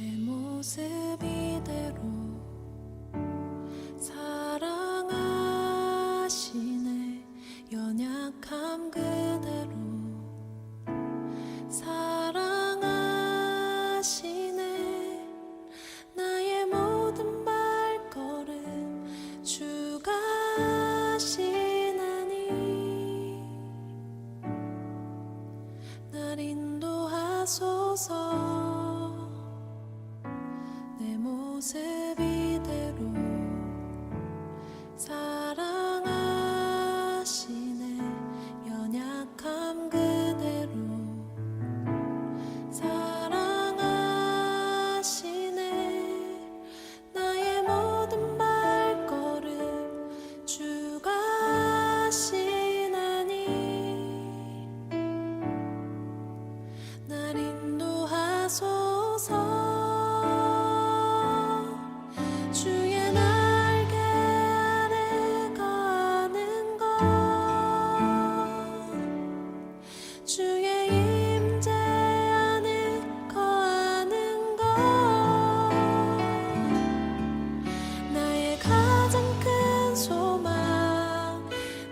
내 모습 이대로 사랑하시네. 연약함 그대로 사랑하시네. 나의 모든 발걸음 주가 하시나니 날 인도하소서. 내 모습 이대로 사랑하시네. 연약함 그대로 사랑하시네. 나의 모든 발걸음 주가 하시나니 날 인도하소서. 주의 날개 아래 거하는 것, 주의 임재 안에 거하는 것, 나의 가장 큰 소망,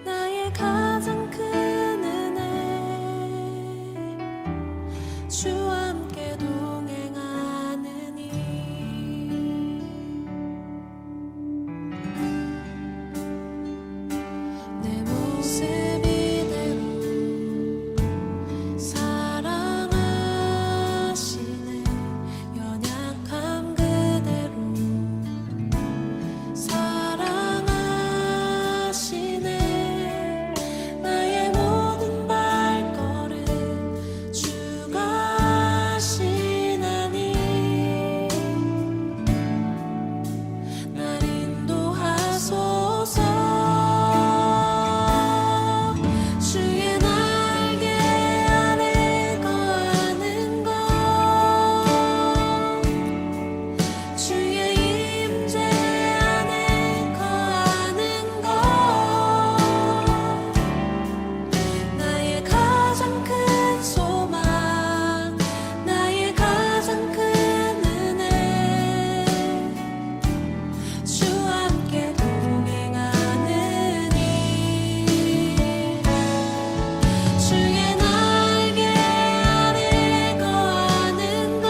나의 가장 큰 은혜, 주와 함께 동행하느니 내 모습 이대로 사랑하시네. 연약함 그대로 사랑하시네. 나의 모든 발걸음 주가 하시나니 날 인도하소서. 주의 날개 아래 거하는 것, 주의 임재 안에 거하는 것, 나의 가장 큰 소망, 나의 가장 큰 은혜, 주와 함께 동행하느니 주의 날개 아래 거하는 것,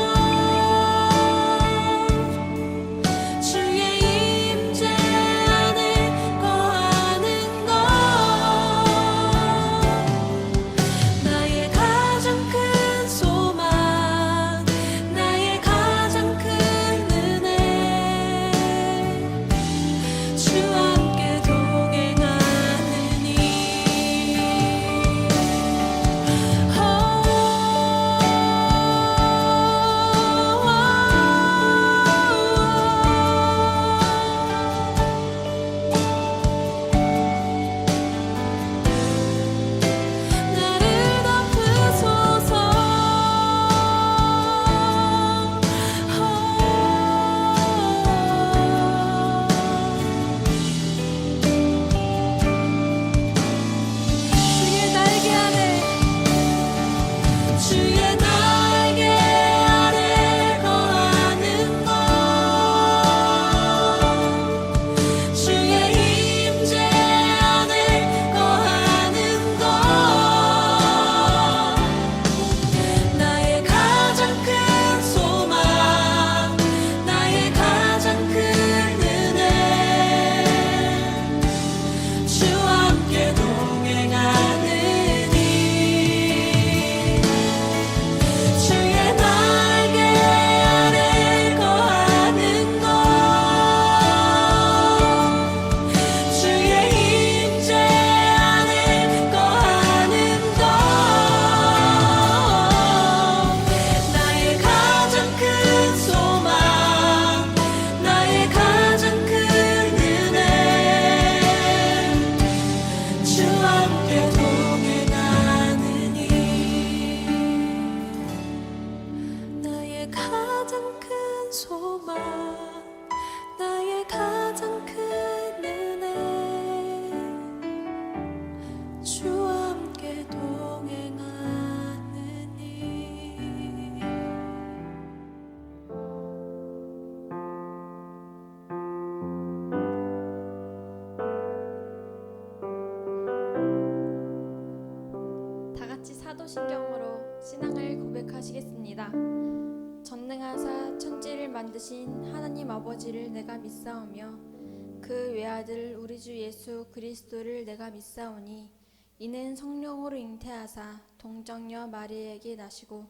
주의 임재 안에 거하는 것, 나의 가장 큰 소망, 나의 가장 큰 은혜, 주와 함께 동행하느니 나를 덮으소서. 주의 날개 아래, 주의 날개 아래 거하는 것, 주의 임재 안에 거하는 것, 나의 가장 큰 소망, 나의 가장 큰 은혜, 주와 함께 동행하느니 주의 날개 아래 거하는 것, 주의 임재 안에 거하는 것, 나의 가장 큰 소망, 나의 가장 큰 은혜, 주와 함께 동행하느니 나의 가장 큰 소망, 나의 가장 큰 은혜, 주와 함께 동행하느니 사도신경으로 신앙을 고백하시겠습니다. 전능하사 천지를 만드신 하나님 아버지를 내가 믿사오며 그 외아들 우리 주 예수 그리스도를 내가 믿사오니 이는 성령으로 잉태하사 동정녀 마리아에게 나시고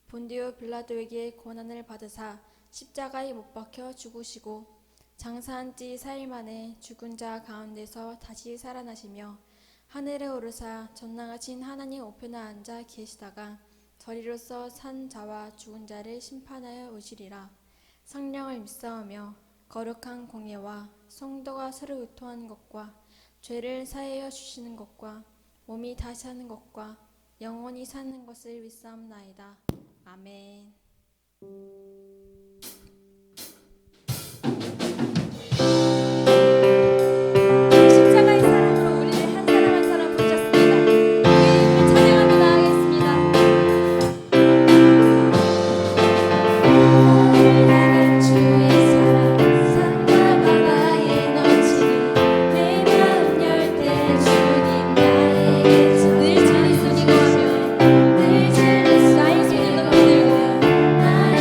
본디오 빌라도에게 고난을 받으사 십자가에 못 박혀 죽으시고 장사한 지 4일 만에 죽은 자 가운데서 다시 살아나시며 하늘에 오르사 전능하신 하나님 우편에 앉아 계시다가 저리로서 산 자와 죽은 자를 심판하여 오시리라. 성령을 믿사오며 거룩한 공예와 성도가 서로 의통하는 것과 죄를 사하여 주시는 것과 몸이 다시 하는 것과 영원히 사는 것을 믿사옵나이다. 아멘. 십자가의 사랑으로 우리를 한 사람 한 사람 부르셨습니다. 우리 찬양하며 나아가겠습니다. 나는 주의 사랑 산과 바다에 넘치니 내 마음 열 때 주님 나에게 늘 진리 쓰기고 하며 늘 진리 나의 손을 너무 들고 나의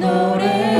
주의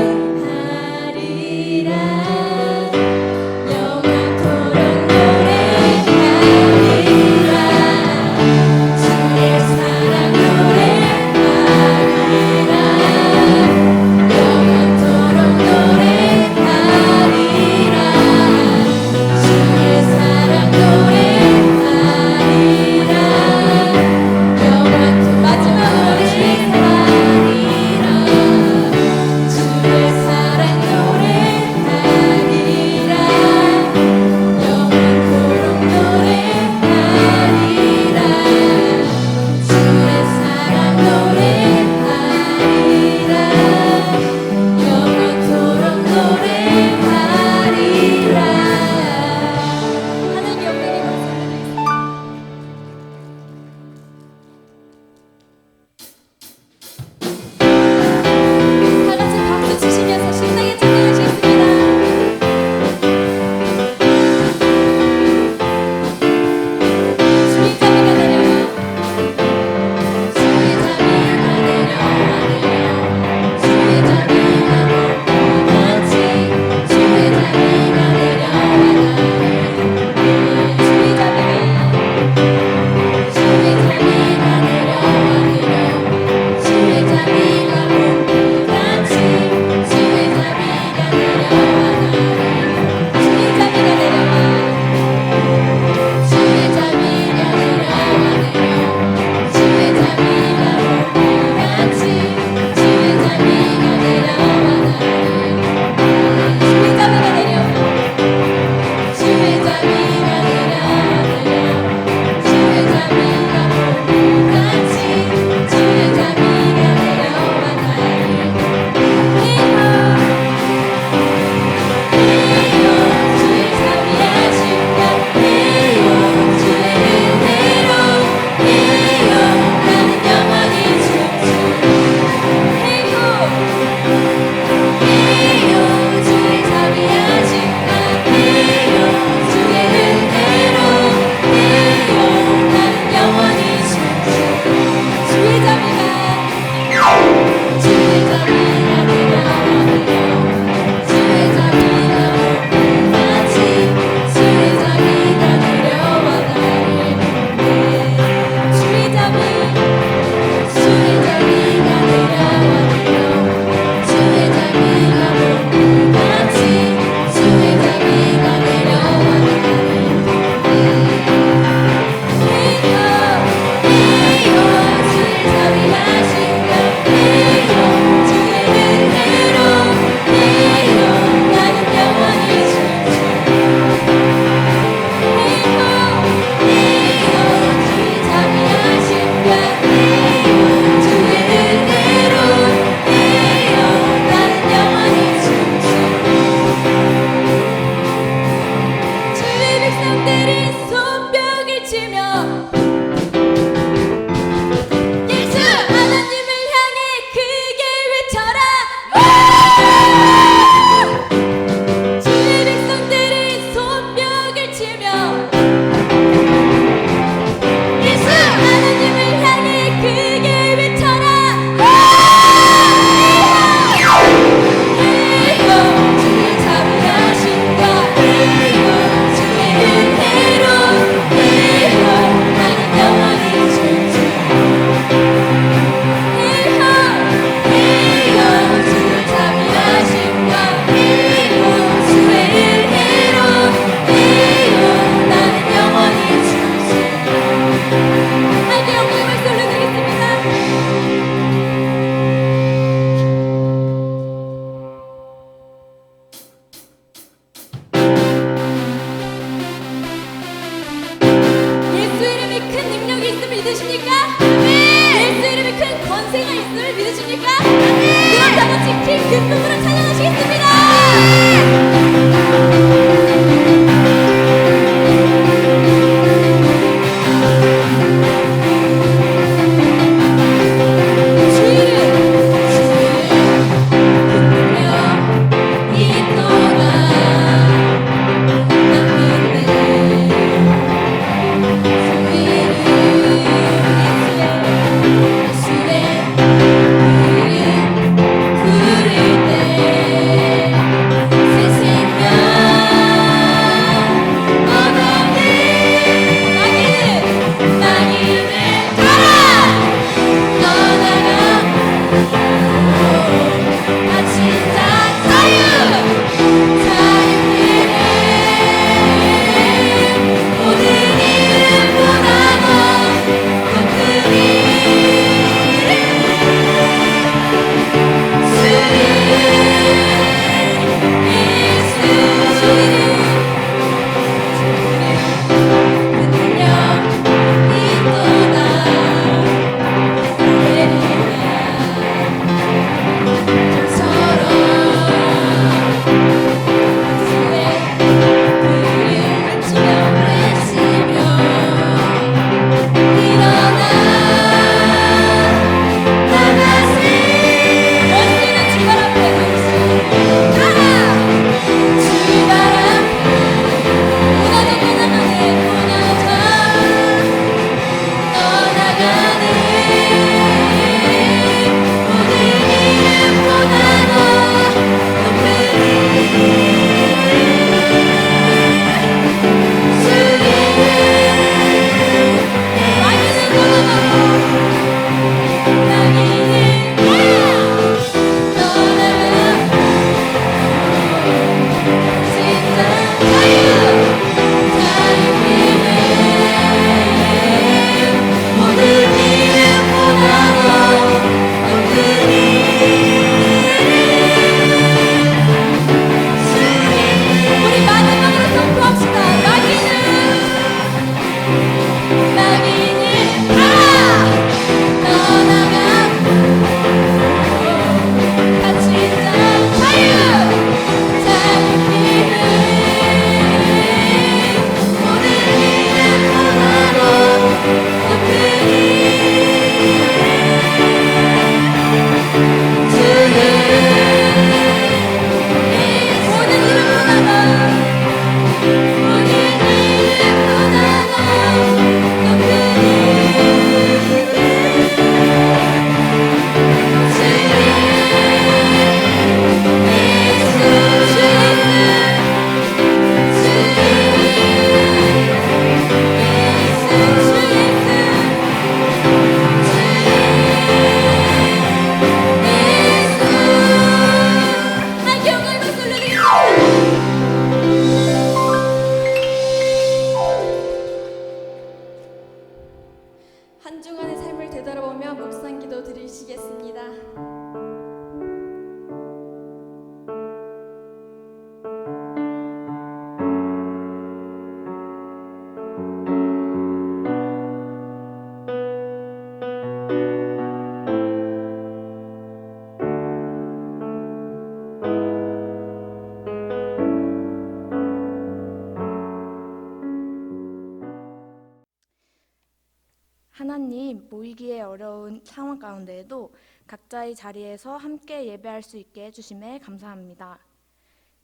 하나님, 모이기에 어려운 상황 가운데에도 각자의 자리에서 함께 예배할 수 있게 해주심에 감사합니다.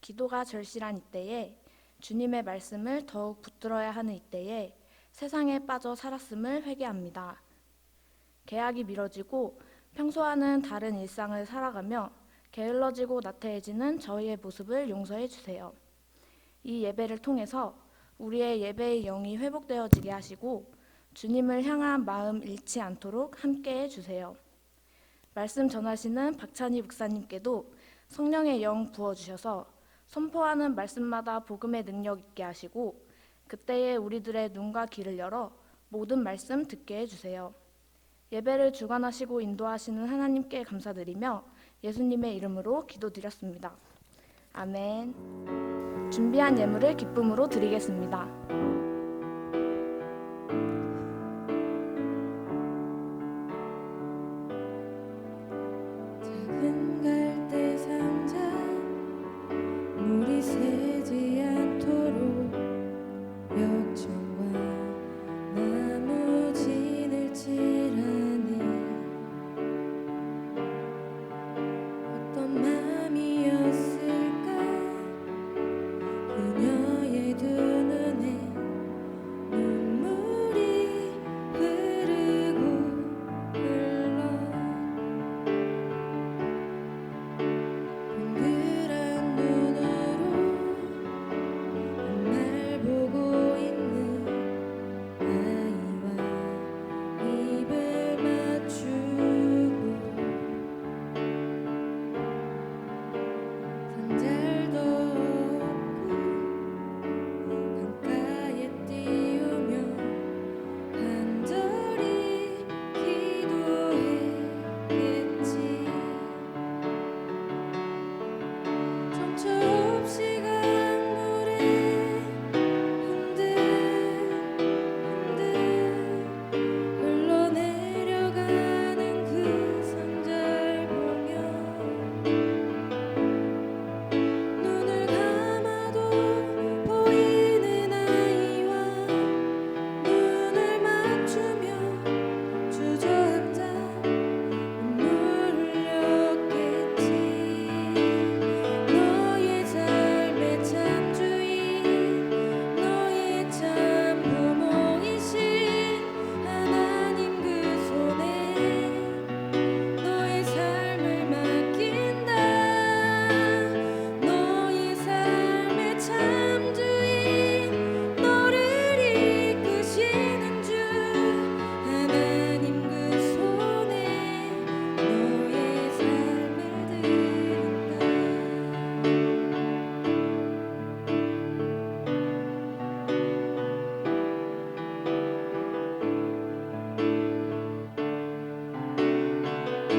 기도가 절실한 이때에 주님의 말씀을 더욱 붙들어야 하는 이때에 세상에 빠져 살았음을 회개합니다. 계약이 미뤄지고 평소와는 다른 일상을 살아가며 게을러지고 나태해지는 저희의 모습을 용서해 주세요. 이 예배를 통해서 우리의 예배의 영이 회복되어지게 하시고 주님을 향한 마음 잃지 않도록 함께 해주세요. 말씀 전하시는 박찬희 목사님께도 성령의 영 부어주셔서 선포하는 말씀마다 복음의 능력 있게 하시고 그때에 우리들의 눈과 귀를 열어 모든 말씀 듣게 해주세요. 예배를 주관하시고 인도하시는 하나님께 감사드리며 예수님의 이름으로 기도드렸습니다. 아멘. 준비한 예물을 기쁨으로 드리겠습니다. 작은 갈대 상자 물이 새지 않도록 역청과 나무 진을 칠하니 어떤 맘이었을까 그녀의 두 눈에 눈물이 흐르고 흘러 동그란 눈으로 날 보고 있는 아이와 입을 맞추고 산잘도 없고 강가에 띄우며 간절히 기도했겠지. 정처 없이 강물에 흔들흔들 흘러내려가는 그 상자를 보며 눈을 감아도 보이는 아이와 눈을 맞추며 주저앉아 눈물 흘렸겠지. 너의 삶의 참 주인 너의 참 부모이신 하나님 그 손에 너의 삶을 맡긴다. 너의 삶의 참 주인 너를 이끄시는 주 하나님 그 손에 너의 삶을 드린다.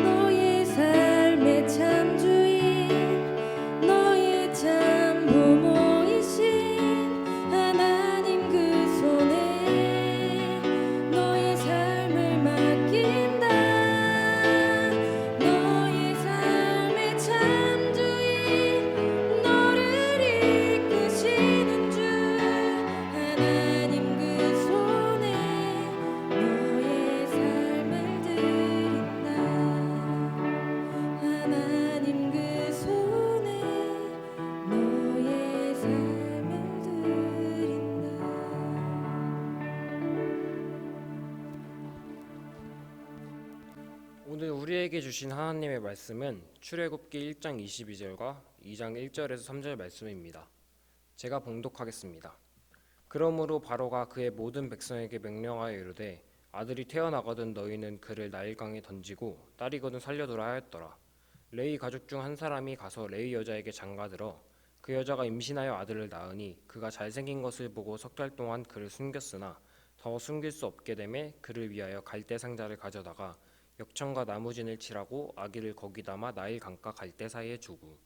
너의 삶의 참 주인 너의 참 부모이신 하나님 그 손에 너의 삶을 맡긴다. 너의 삶의 참 주인 너를 이끄시는 주 하나님 그 손에 너의 삶을 드린다. 하나님 그 손에 너의 삶을 드린다. 오늘 우리에게 주신 하나님의 말씀은 출애굽기 1장 22절과 2장 1절에서 3절 말씀입니다. 제가 봉독하겠습니다. 그러므로 바로가 그의 모든 백성에게 명령하여 이르되 아들이 태어나거든 너희는 그를 나일강에 던지고 딸이거든 살려두라 하였더라. 레위 가족 중 한 사람이 가서 레위 여자에게 장가들어 그 여자가 임신하여 아들을 낳으니 그가 잘생긴 것을 보고 석 달 동안 그를 숨겼으나 더 숨길 수 없게 되매 그를 위하여 갈대 상자를 가져다가 역청과 나무진을 칠하고 아기를 거기 담아 나일 강가 갈대 사이에 두고.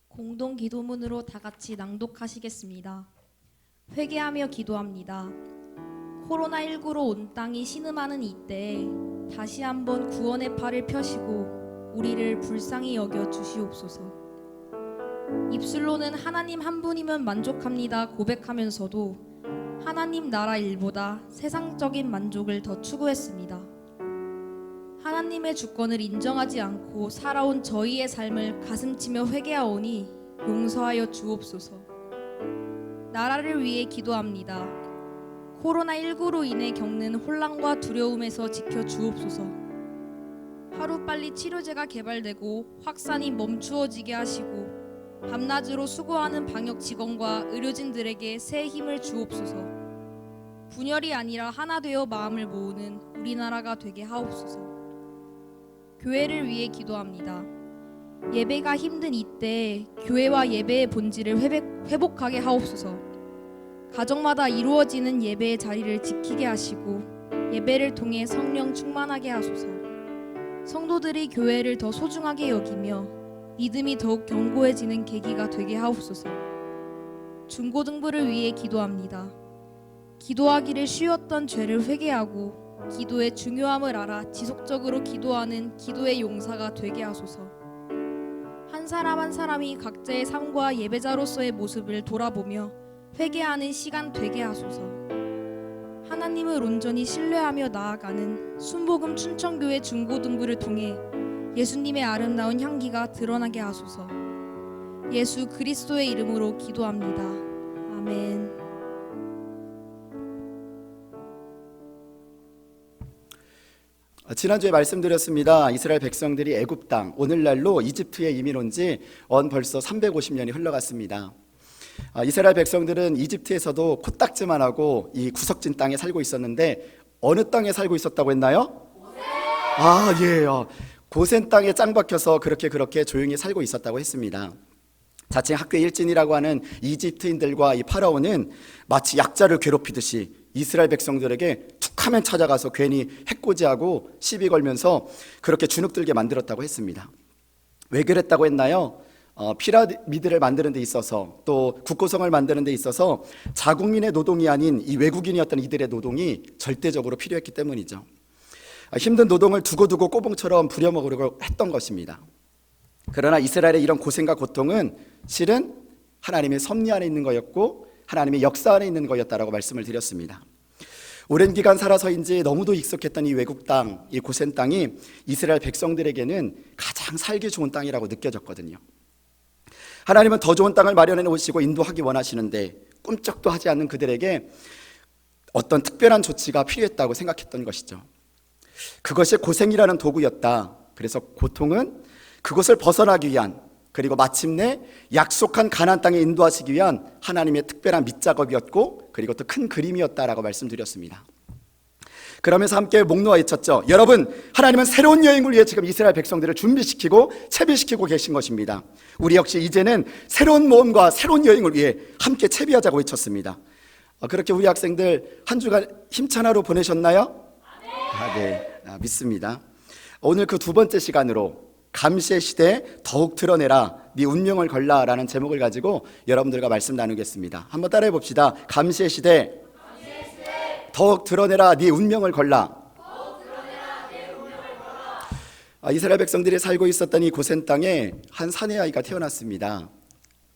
공동 기도문으로 다 같이 낭독하시겠습니다. 회개하며 기도합니다. 코로나19로 온 땅이 신음하는 이때에 다시 한번 구원의 팔을 펴시고 우리를 불쌍히 여겨 주시옵소서. 입술로는 하나님 한 분이면 만족합니다 고백하면서도 하나님 나라 일보다 세상적인 만족을 더 추구했습니다. 하나님의 주권을 인정하지 않고 살아온 저희의 삶을 가슴치며 회개하오니 용서하여 주옵소서. 나라를 위해 기도합니다. 코로나19로 인해 겪는 혼란과 두려움에서 지켜 주옵소서. 하루빨리 치료제가 개발되고 확산이 멈추어지게 하시고 밤낮으로 수고하는 방역 직원과 의료진들에게 새 힘을 주옵소서. 분열이 아니라 하나 되어 마음을 모으는 우리나라가 되게 하옵소서. 교회를 위해 기도합니다. 예배가 힘든 이때 교회와 예배의 본질을 회복하게 하옵소서. 가정마다 이루어지는 예배의 자리를 지키게 하시고 예배를 통해 성령 충만하게 하소서. 성도들이 교회를 더 소중하게 여기며 믿음이 더욱 견고해지는 계기가 되게 하옵소서. 중고등부를 위해 기도합니다. 기도하기를 쉬웠던 죄를 회개하고 기도의 중요함을 알아 지속적으로 기도하는 기도의 용사가 되게 하소서. 한 사람 한 사람이 각자의 삶과 예배자로서의 모습을 돌아보며 회개하는 시간 되게 하소서. 하나님을 온전히 신뢰하며 나아가는 순복음 춘천교회 중고등부를 통해 예수님의 아름다운 향기가 드러나게 하소서. 예수 그리스도의 이름으로 기도합니다. 아멘. 지난주에 말씀드렸습니다. 이스라엘 백성들이 애굽 땅, 오늘날로 이집트에 이민 온 지 벌써 350년이 흘러갔습니다. 이스라엘 백성들은 이집트에서도 코딱지만 하고 이 구석진 땅에 살고 있었는데 어느 땅에 살고 있었다고 했나요? 예. 고센 땅에 짱 박혀서 그렇게 조용히 살고 있었다고 했습니다. 자칭 학교 일진이라고 하는 이집트인들과 이 파라오는 마치 약자를 괴롭히듯이 이스라엘 백성들에게 툭하면 찾아가서 괜히 해코지하고 시비 걸면서 그렇게 주눅들게 만들었다고 했습니다. 왜 그랬다고 했나요? 피라미드를 만드는 데 있어서 또 국고성을 만드는 데 있어서 자국민의 노동이 아닌 이 외국인이었던 이들의 노동이 절대적으로 필요했기 때문이죠. 힘든 노동을 두고두고 꼬봉처럼 부려먹으려고 했던 것입니다. 그러나 이스라엘의 이런 고생과 고통은 실은 하나님의 섭리 안에 있는 거였고 하나님의 역사 안에 있는 거였다라고 말씀을 드렸습니다. 오랜 기간 살아서인지 너무도 익숙했던 이 외국 땅, 이 고센 땅이 이스라엘 백성들에게는 가장 살기 좋은 땅이라고 느껴졌거든요. 하나님은 더 좋은 땅을 마련해 놓으시고 인도하기 원하시는데 꿈쩍도 하지 않는 그들에게 어떤 특별한 조치가 필요했다고 생각했던 것이죠. 그것이 고생이라는 도구였다. 그래서 고통은 그것을 벗어나기 위한, 그리고 마침내 약속한 가나안 땅에 인도하시기 위한 하나님의 특별한 밑작업이었고 그리고 또 큰 그림이었다라고 말씀드렸습니다. 그러면서 함께 목놓아 외쳤죠. 여러분, 하나님은 새로운 여행을 위해 지금 이스라엘 백성들을 준비시키고 채비시키고 계신 것입니다. 우리 역시 이제는 새로운 모험과 새로운 여행을 위해 함께 채비하자고 외쳤습니다. 그렇게 우리 학생들 한 주간 힘찬 하루 보내셨나요? 네, 믿습니다. 오늘 그 두 번째 시간으로 감시의 시대 더욱 드러내라 네 운명을 걸라라는 제목을 가지고 여러분들과 말씀 나누겠습니다. 한번 따라해 봅시다. 감시의 시대 더욱 드러내라 네 운명을 걸라. 이스라엘 백성들이 살고 있었던 이 고센 땅에 한 사내 아이가 태어났습니다.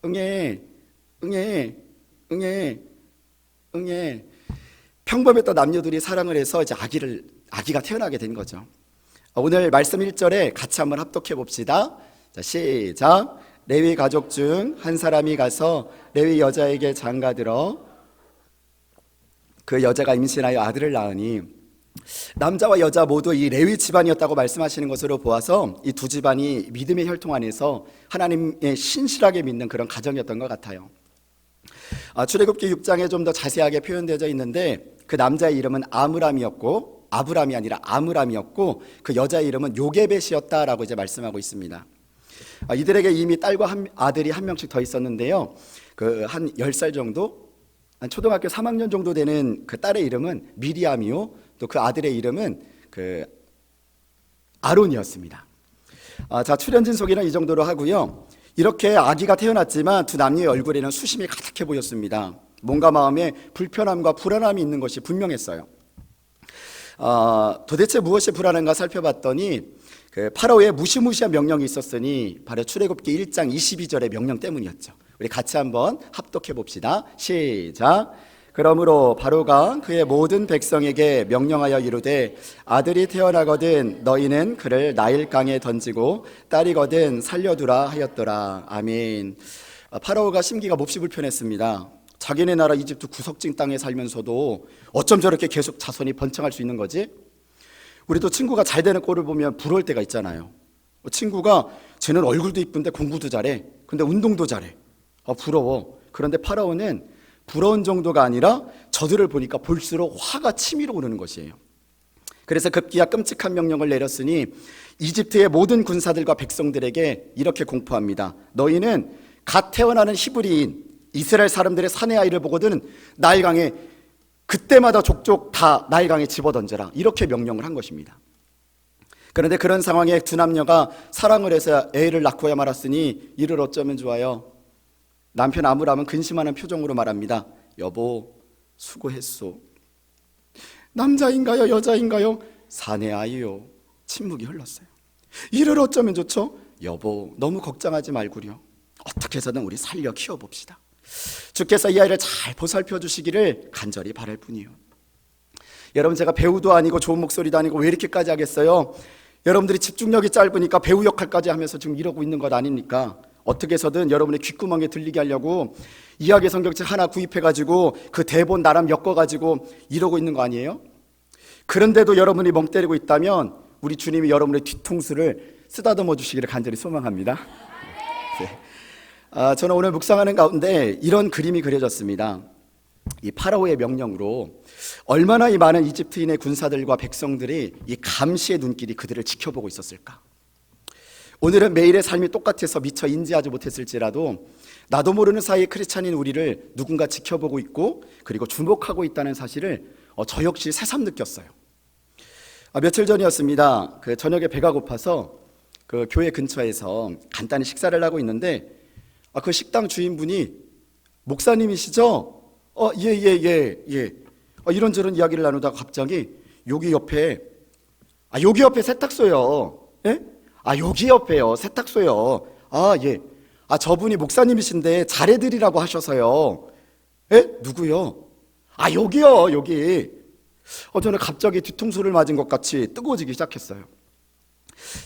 응애. 평범했던 남녀들이 사랑을 해서 이제 아기가 태어나게 된 거죠. 오늘 말씀 1절에 같이 한번 합독해 봅시다. 자, 시작. 레위 가족 중 한 사람이 가서 레위 여자에게 장가들어 그 여자가 임신하여 아들을 낳으니, 남자와 여자 모두 이 레위 집안이었다고 말씀하시는 것으로 보아서 이 두 집안이 믿음의 혈통 안에서 하나님의 신실하게 믿는 그런 가정이었던 것 같아요. 출애굽기 6장에 좀 더 자세하게 표현되어 있는데 그 남자의 이름은 아므람이었고, 아브람이 아니라 아므람이었고, 그 여자의 이름은 요게벳이었다라고 이제 말씀하고 있습니다. 이들에게 이미 딸과 아들이 한 명씩 더 있었는데요. 그 한 10살 정도, 한 초등학교 3학년 정도 되는 그 딸의 이름은 미리암이요, 또 그 아들의 이름은 그 아론이었습니다. 자, 출연진 소개는 이 정도로 하고요. 이렇게 아기가 태어났지만 두 남녀의 얼굴에는 수심이 가득해 보였습니다. 뭔가 마음에 불편함과 불안함이 있는 것이 분명했어요. 도대체 무엇이 불안한가 살펴봤더니 그 파라오의 무시무시한 명령이 있었으니 바로 출애굽기 1장 22절의 명령 때문이었죠. 우리 같이 한번 합독해 봅시다. 시작. 그러므로 바로가 그의 모든 백성에게 명령하여 이르되 아들이 태어나거든 너희는 그를 나일강에 던지고 딸이거든 살려두라 하였더라. 아멘. 파라오가 심기가 몹시 불편했습니다. 자기네 나라 이집트 구석진 땅에 살면서도 어쩜 저렇게 계속 자손이 번창할 수 있는 거지? 우리도 친구가 잘 되는 꼴을 보면 부러울 때가 있잖아요. 친구가 쟤는 얼굴도 이쁜데 공부도 잘해. 근데 운동도 잘해. 부러워. 그런데 파라오는 부러운 정도가 아니라 저들을 보니까 볼수록 화가 치밀어 오르는 것이에요. 그래서 급기야 끔찍한 명령을 내렸으니 이집트의 모든 군사들과 백성들에게 이렇게 공포합니다. 너희는 갓 태어나는 히브리인 이스라엘 사람들의 사내 아이를 보거든 나일강에 그때마다 족족 다 나일강에 집어던져라. 이렇게 명령을 한 것입니다. 그런데 그런 상황에 두 남녀가 사랑을 해서 애를 낳고야 말았으니 이를 어쩌면 좋아요. 남편 아므람은 근심하는 표정으로 말합니다. 여보, 수고했소. 남자인가요? 여자인가요? 사내 아이요. 침묵이 흘렀어요. 이를 어쩌면 좋죠? 여보, 너무 걱정하지 말구려. 어떻게 해서든 우리 살려 키워봅시다. 주께서 이 아이를 잘 보살펴 주시기를 간절히 바랄 뿐이요. 여러분, 제가 배우도 아니고 좋은 목소리도 아니고 왜 이렇게까지 하겠어요? 여러분들이 집중력이 짧으니까 배우 역할까지 하면서 지금 이러고 있는 것 아닙니까? 어떻게 해서든 여러분의 귓구멍에 들리게 하려고 이야기 성경책 하나 구입해가지고 그 대본 나름 엮어가지고 이러고 있는 거 아니에요? 그런데도 여러분이 멍 때리고 있다면 우리 주님이 여러분의 뒤통수를 쓰다듬어 주시기를 간절히 소망합니다. 네. 저는 오늘 묵상하는 가운데 이런 그림이 그려졌습니다. 이 파라오의 명령으로 얼마나 이 많은 이집트인의 군사들과 백성들이 이 감시의 눈길이 그들을 지켜보고 있었을까? 오늘은 매일의 삶이 똑같아서 미처 인지하지 못했을지라도 나도 모르는 사이에 크리스찬인 우리를 누군가 지켜보고 있고 그리고 주목하고 있다는 사실을 저 역시 새삼 느꼈어요. 며칠 전이었습니다. 그 저녁에 배가 고파서 그 교회 근처에서 간단히 식사를 하고 있는데 그 식당 주인분이 목사님이시죠? 예. 이런저런 이야기를 나누다가 갑자기 여기 옆에 세탁소요. 예? 여기 옆에요. 세탁소요. 예. 저분이 목사님이신데 잘해드리라고 하셔서요. 예? 누구요? 여기요, 여기. 저는 갑자기 뒤통수를 맞은 것 같이 뜨거워지기 시작했어요.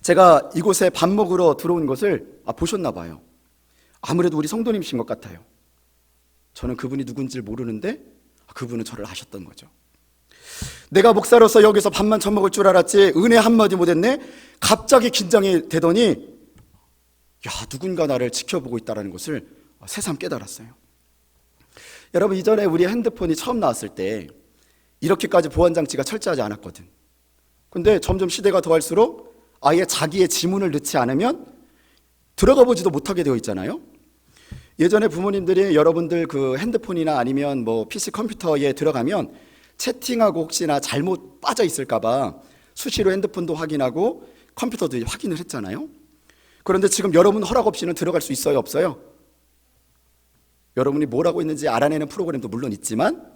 제가 이곳에 밥 먹으러 들어온 것을 보셨나 봐요. 아무래도 우리 성도님이신 것 같아요. 저는 그분이 누군지 모르는데 그분은 저를 아셨던 거죠. 내가 목사로서 여기서 밥만 처먹을 줄 알았지 은혜 한마디 못했네. 갑자기 긴장이 되더니 누군가 나를 지켜보고 있다는 것을 새삼 깨달았어요. 여러분, 이전에 우리 핸드폰이 처음 나왔을 때 이렇게까지 보안장치가 철저하지 않았거든. 근데 점점 시대가 더할수록 아예 자기의 지문을 넣지 않으면 들어가 보지도 못하게 되어 있잖아요. 예전에 부모님들이 여러분들 그 핸드폰이나 아니면 뭐 PC 컴퓨터에 들어가면 채팅하고 혹시나 잘못 빠져 있을까봐 수시로 핸드폰도 확인하고 컴퓨터도 확인을 했잖아요. 그런데 지금 여러분 허락 없이는 들어갈 수 있어요, 없어요? 여러분이 뭘 하고 있는지 알아내는 프로그램도 물론 있지만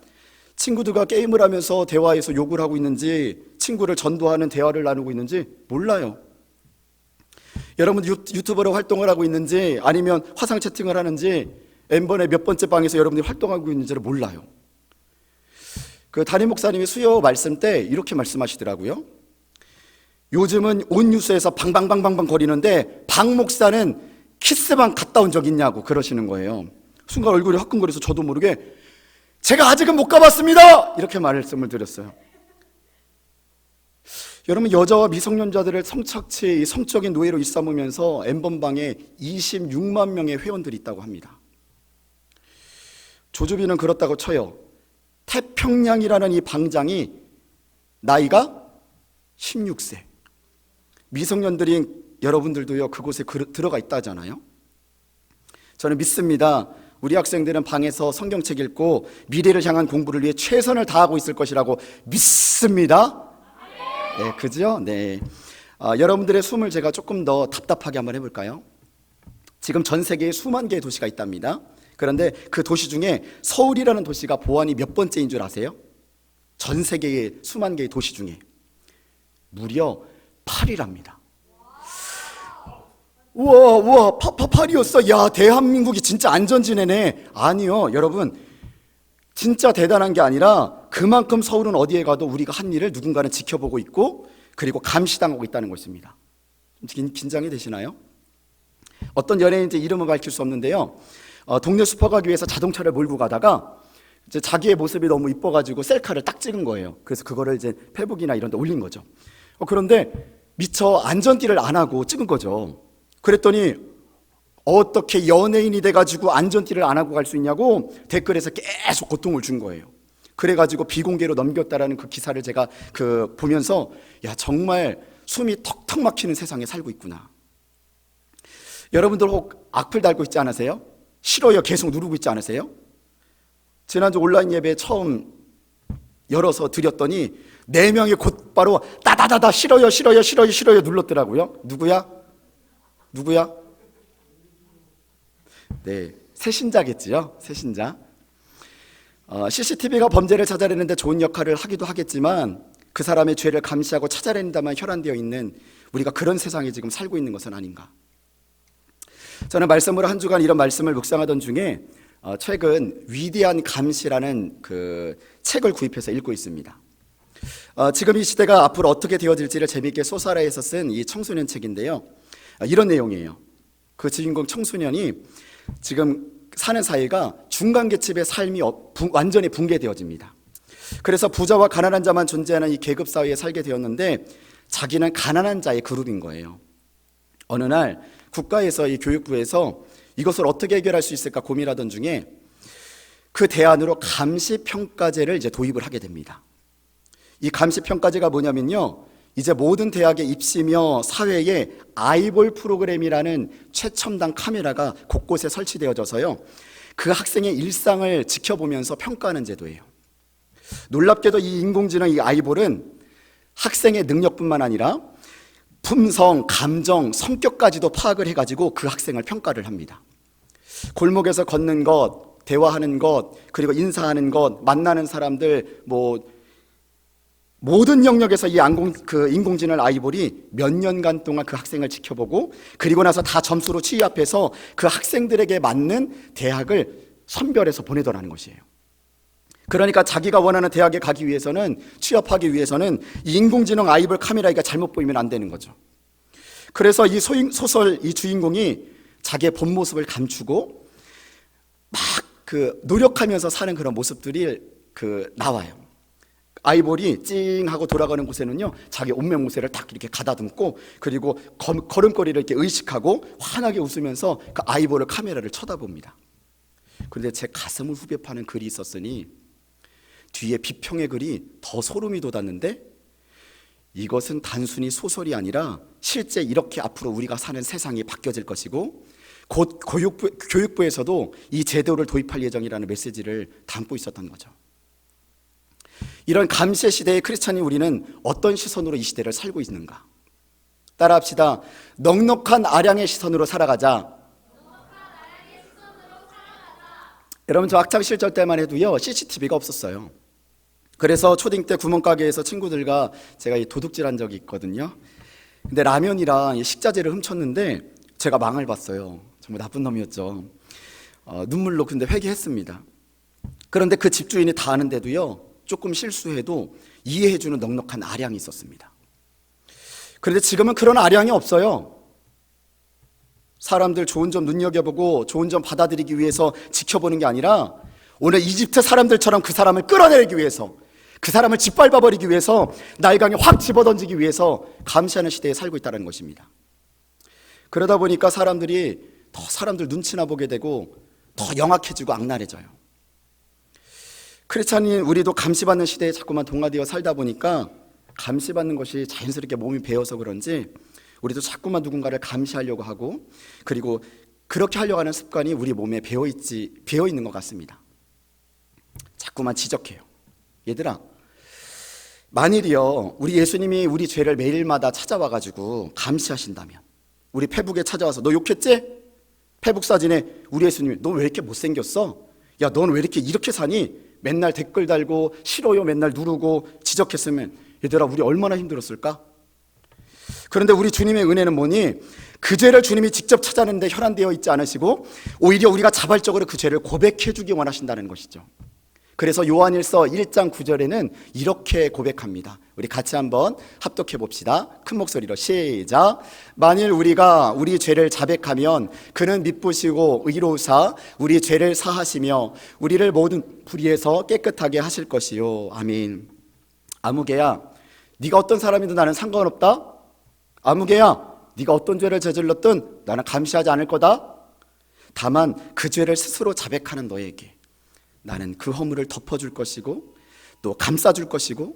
친구들과 게임을 하면서 대화에서 욕을 하고 있는지 친구를 전도하는 대화를 나누고 있는지 몰라요. 여러분 유튜버로 활동을 하고 있는지 아니면 화상 채팅을 하는지 N번의 몇 번째 방에서 여러분들이 활동하고 있는지를 몰라요. 그 담임 목사님이 수요 말씀 때 이렇게 말씀하시더라고요. 요즘은 온 뉴스에서 방방방방방 거리는데 박 목사는 키스방 갔다 온 적 있냐고 그러시는 거예요. 순간 얼굴이 화끈거려서 저도 모르게 제가 아직은 못 가봤습니다! 이렇게 말씀을 드렸어요. 여러분, 여자와 미성년자들을 성착취, 성적인 노예로 일삼으면서 N번방에 26만 명의 회원들이 있다고 합니다. 조주빈은 그렇다고 쳐요. 태평양이라는 이 방장이 나이가 16세. 미성년들인 여러분들도요, 그곳에 들어가 있다잖아요. 저는 믿습니다. 우리 학생들은 방에서 성경책 읽고 미래를 향한 공부를 위해 최선을 다하고 있을 것이라고 믿습니다. 네, 그죠? 네. 여러분들의 숨을 제가 조금 더 답답하게 한번 해볼까요? 지금 전 세계에 수만 개의 도시가 있답니다. 그런데 그 도시 중에 서울이라는 도시가 보안이 몇 번째인 줄 아세요? 전 세계의 수만 개의 도시 중에 무려 8위랍니다. 우와, 8위였어. 야, 대한민국이 진짜 안전지대네. 아니요, 여러분. 진짜 대단한 게 아니라 그만큼 서울은 어디에 가도 우리가 한 일을 누군가는 지켜보고 있고 그리고 감시당하고 있다는 것입니다. 긴장이 되시나요? 어떤 연예인인지 이름은 밝힐 수 없는데요. 동네 슈퍼 가기 위해서 자동차를 몰고 가다가 이제 자기의 모습이 너무 이뻐가지고 셀카를 딱 찍은 거예요. 그래서 그거를 이제 페북이나 이런 데 올린 거죠. 그런데 미처 안전띠를 안 하고 찍은 거죠. 그랬더니 어떻게 연예인이 돼가지고 안전띠를 안 하고 갈 수 있냐고 댓글에서 계속 고통을 준 거예요. 그래가지고 비공개로 넘겼다라는 그 기사를 제가 보면서 야, 정말 숨이 턱턱 막히는 세상에 살고 있구나. 여러분들 혹 악플 달고 있지 않으세요? 싫어요 계속 누르고 있지 않으세요? 지난주 온라인 예배 처음 열어서 드렸더니 4명이 곧바로 따다다다 싫어요 싫어요 싫어요 싫어요 눌렀더라고요. 누구야? 네, 새신자겠지요. 새신자. CCTV가 범죄를 찾아내는데 좋은 역할을 하기도 하겠지만 그 사람의 죄를 감시하고 찾아낸다만 혈안되어 있는 우리가 그런 세상에 지금 살고 있는 것은 아닌가. 저는 말씀으로 한 주간 이런 말씀을 묵상하던 중에 최근 위대한 감시라는 그 책을 구입해서 읽고 있습니다. 지금 이 시대가 앞으로 어떻게 되어질지를 재미있게 소설화해서 쓴 이 청소년 책인데요. 이런 내용이에요. 그 주인공 청소년이 지금 사는 사회가 중간계층의 삶이 완전히 붕괴되어집니다. 그래서 부자와 가난한 자만 존재하는 이 계급 사회에 살게 되었는데 자기는 가난한 자의 그룹인 거예요. 어느 날 국가에서 이 교육부에서 이것을 어떻게 해결할 수 있을까 고민하던 중에 그 대안으로 감시평가제를 이제 도입을 하게 됩니다. 이 감시평가제가 뭐냐면요, 이제 모든 대학의 입시며 사회에 아이볼 프로그램이라는 최첨단 카메라가 곳곳에 설치되어져서요, 그 학생의 일상을 지켜보면서 평가하는 제도예요. 놀랍게도 이 인공지능 이 아이볼은 학생의 능력뿐만 아니라 품성, 감정, 성격까지도 파악을 해가지고 그 학생을 평가를 합니다. 골목에서 걷는 것, 대화하는 것, 그리고 인사하는 것, 만나는 사람들, 모든 영역에서 이 인공지능 아이볼이 몇 년간 동안 그 학생을 지켜보고 그리고 나서 다 점수로 취합해서 그 학생들에게 맞는 대학을 선별해서 보내더라는 것이에요. 그러니까 자기가 원하는 대학에 가기 위해서는, 취업하기 위해서는 이 인공지능 아이볼 카메라가 잘못 보이면 안 되는 거죠. 그래서 이 소설 이 주인공이 자기의 본 모습을 감추고 막 노력하면서 사는 그런 모습들이 나와요. 아이볼이 찡하고 돌아가는 곳에는요, 자기 옷매무새를 딱 이렇게 가다듬고 그리고 걸음걸이를 이렇게 의식하고 환하게 웃으면서 그 아이볼을 카메라를 쳐다봅니다. 그런데 제 가슴을 후벼 파는 글이 있었으니 뒤에 비평의 글이 더 소름이 돋았는데, 이것은 단순히 소설이 아니라 실제 이렇게 앞으로 우리가 사는 세상이 바뀌어질 것이고 곧 교육부에서도 이 제도를 도입할 예정이라는 메시지를 담고 있었던 거죠. 이런 감시의 시대의 크리스찬인 우리는 어떤 시선으로 이 시대를 살고 있는가? 따라합시다. 넉넉한 아량의 시선으로 살아가자. 여러분, 저 학창시절 때만 해도요, CCTV가 없었어요. 그래서 초딩 때 구멍가게에서 친구들과 제가 도둑질한 적이 있거든요. 근데 라면이랑 식자재를 훔쳤는데 제가 망을 봤어요. 정말 나쁜 놈이었죠. 눈물로 근데 회개했습니다. 그런데 그 집주인이 다 아는데도요, 조금 실수해도 이해해주는 넉넉한 아량이 있었습니다. 그런데 지금은 그런 아량이 없어요. 사람들 좋은 점 눈여겨보고 좋은 점 받아들이기 위해서 지켜보는 게 아니라 오늘 이집트 사람들처럼 그 사람을 끌어내기 위해서, 그 사람을 짓밟아버리기 위해서, 날강에 확 집어던지기 위해서 감시하는 시대에 살고 있다는 것입니다. 그러다 보니까 사람들이 더 사람들 눈치나 보게 되고 더 영악해지고 악랄해져요. 크리스찬인 우리도 감시받는 시대에 자꾸만 동화되어 살다 보니까 감시받는 것이 자연스럽게 몸이 배어서 그런지 우리도 자꾸만 누군가를 감시하려고 하고, 그리고 그렇게 하려고 하는 습관이 우리 몸에 배어 있는 것 같습니다. 자꾸만 지적해요. 얘들아, 만일이요, 우리 예수님이 우리 죄를 매일마다 찾아와가지고 감시하신다면, 우리 페북에 찾아와서 너 욕했지? 페북 사진에 우리 예수님이 너 왜 이렇게 못생겼어? 야, 넌 왜 이렇게 사니? 맨날 댓글 달고 싫어요 맨날 누르고 지적했으면 얘들아, 우리 얼마나 힘들었을까? 그런데 우리 주님의 은혜는 뭐니? 그 죄를 주님이 직접 찾아내는데 혈안되어 있지 않으시고 오히려 우리가 자발적으로 그 죄를 고백해 주기 원하신다는 것이죠. 그래서 요한일서 1장 9절에는 이렇게 고백합니다. 우리 같이 한번 합독해 봅시다. 큰 목소리로 시작. 만일 우리가 우리 죄를 자백하면 그는 미쁘시고 의로우사 우리 죄를 사하시며 우리를 모든 불의에서 깨끗하게 하실 것이요. 아멘. 아무개야, 네가 어떤 사람이든 나는 상관없다. 아무개야, 네가 어떤 죄를 저질렀든 나는 감시하지 않을 거다. 다만 그 죄를 스스로 자백하는 너에게 나는 그 허물을 덮어줄 것이고 또 감싸줄 것이고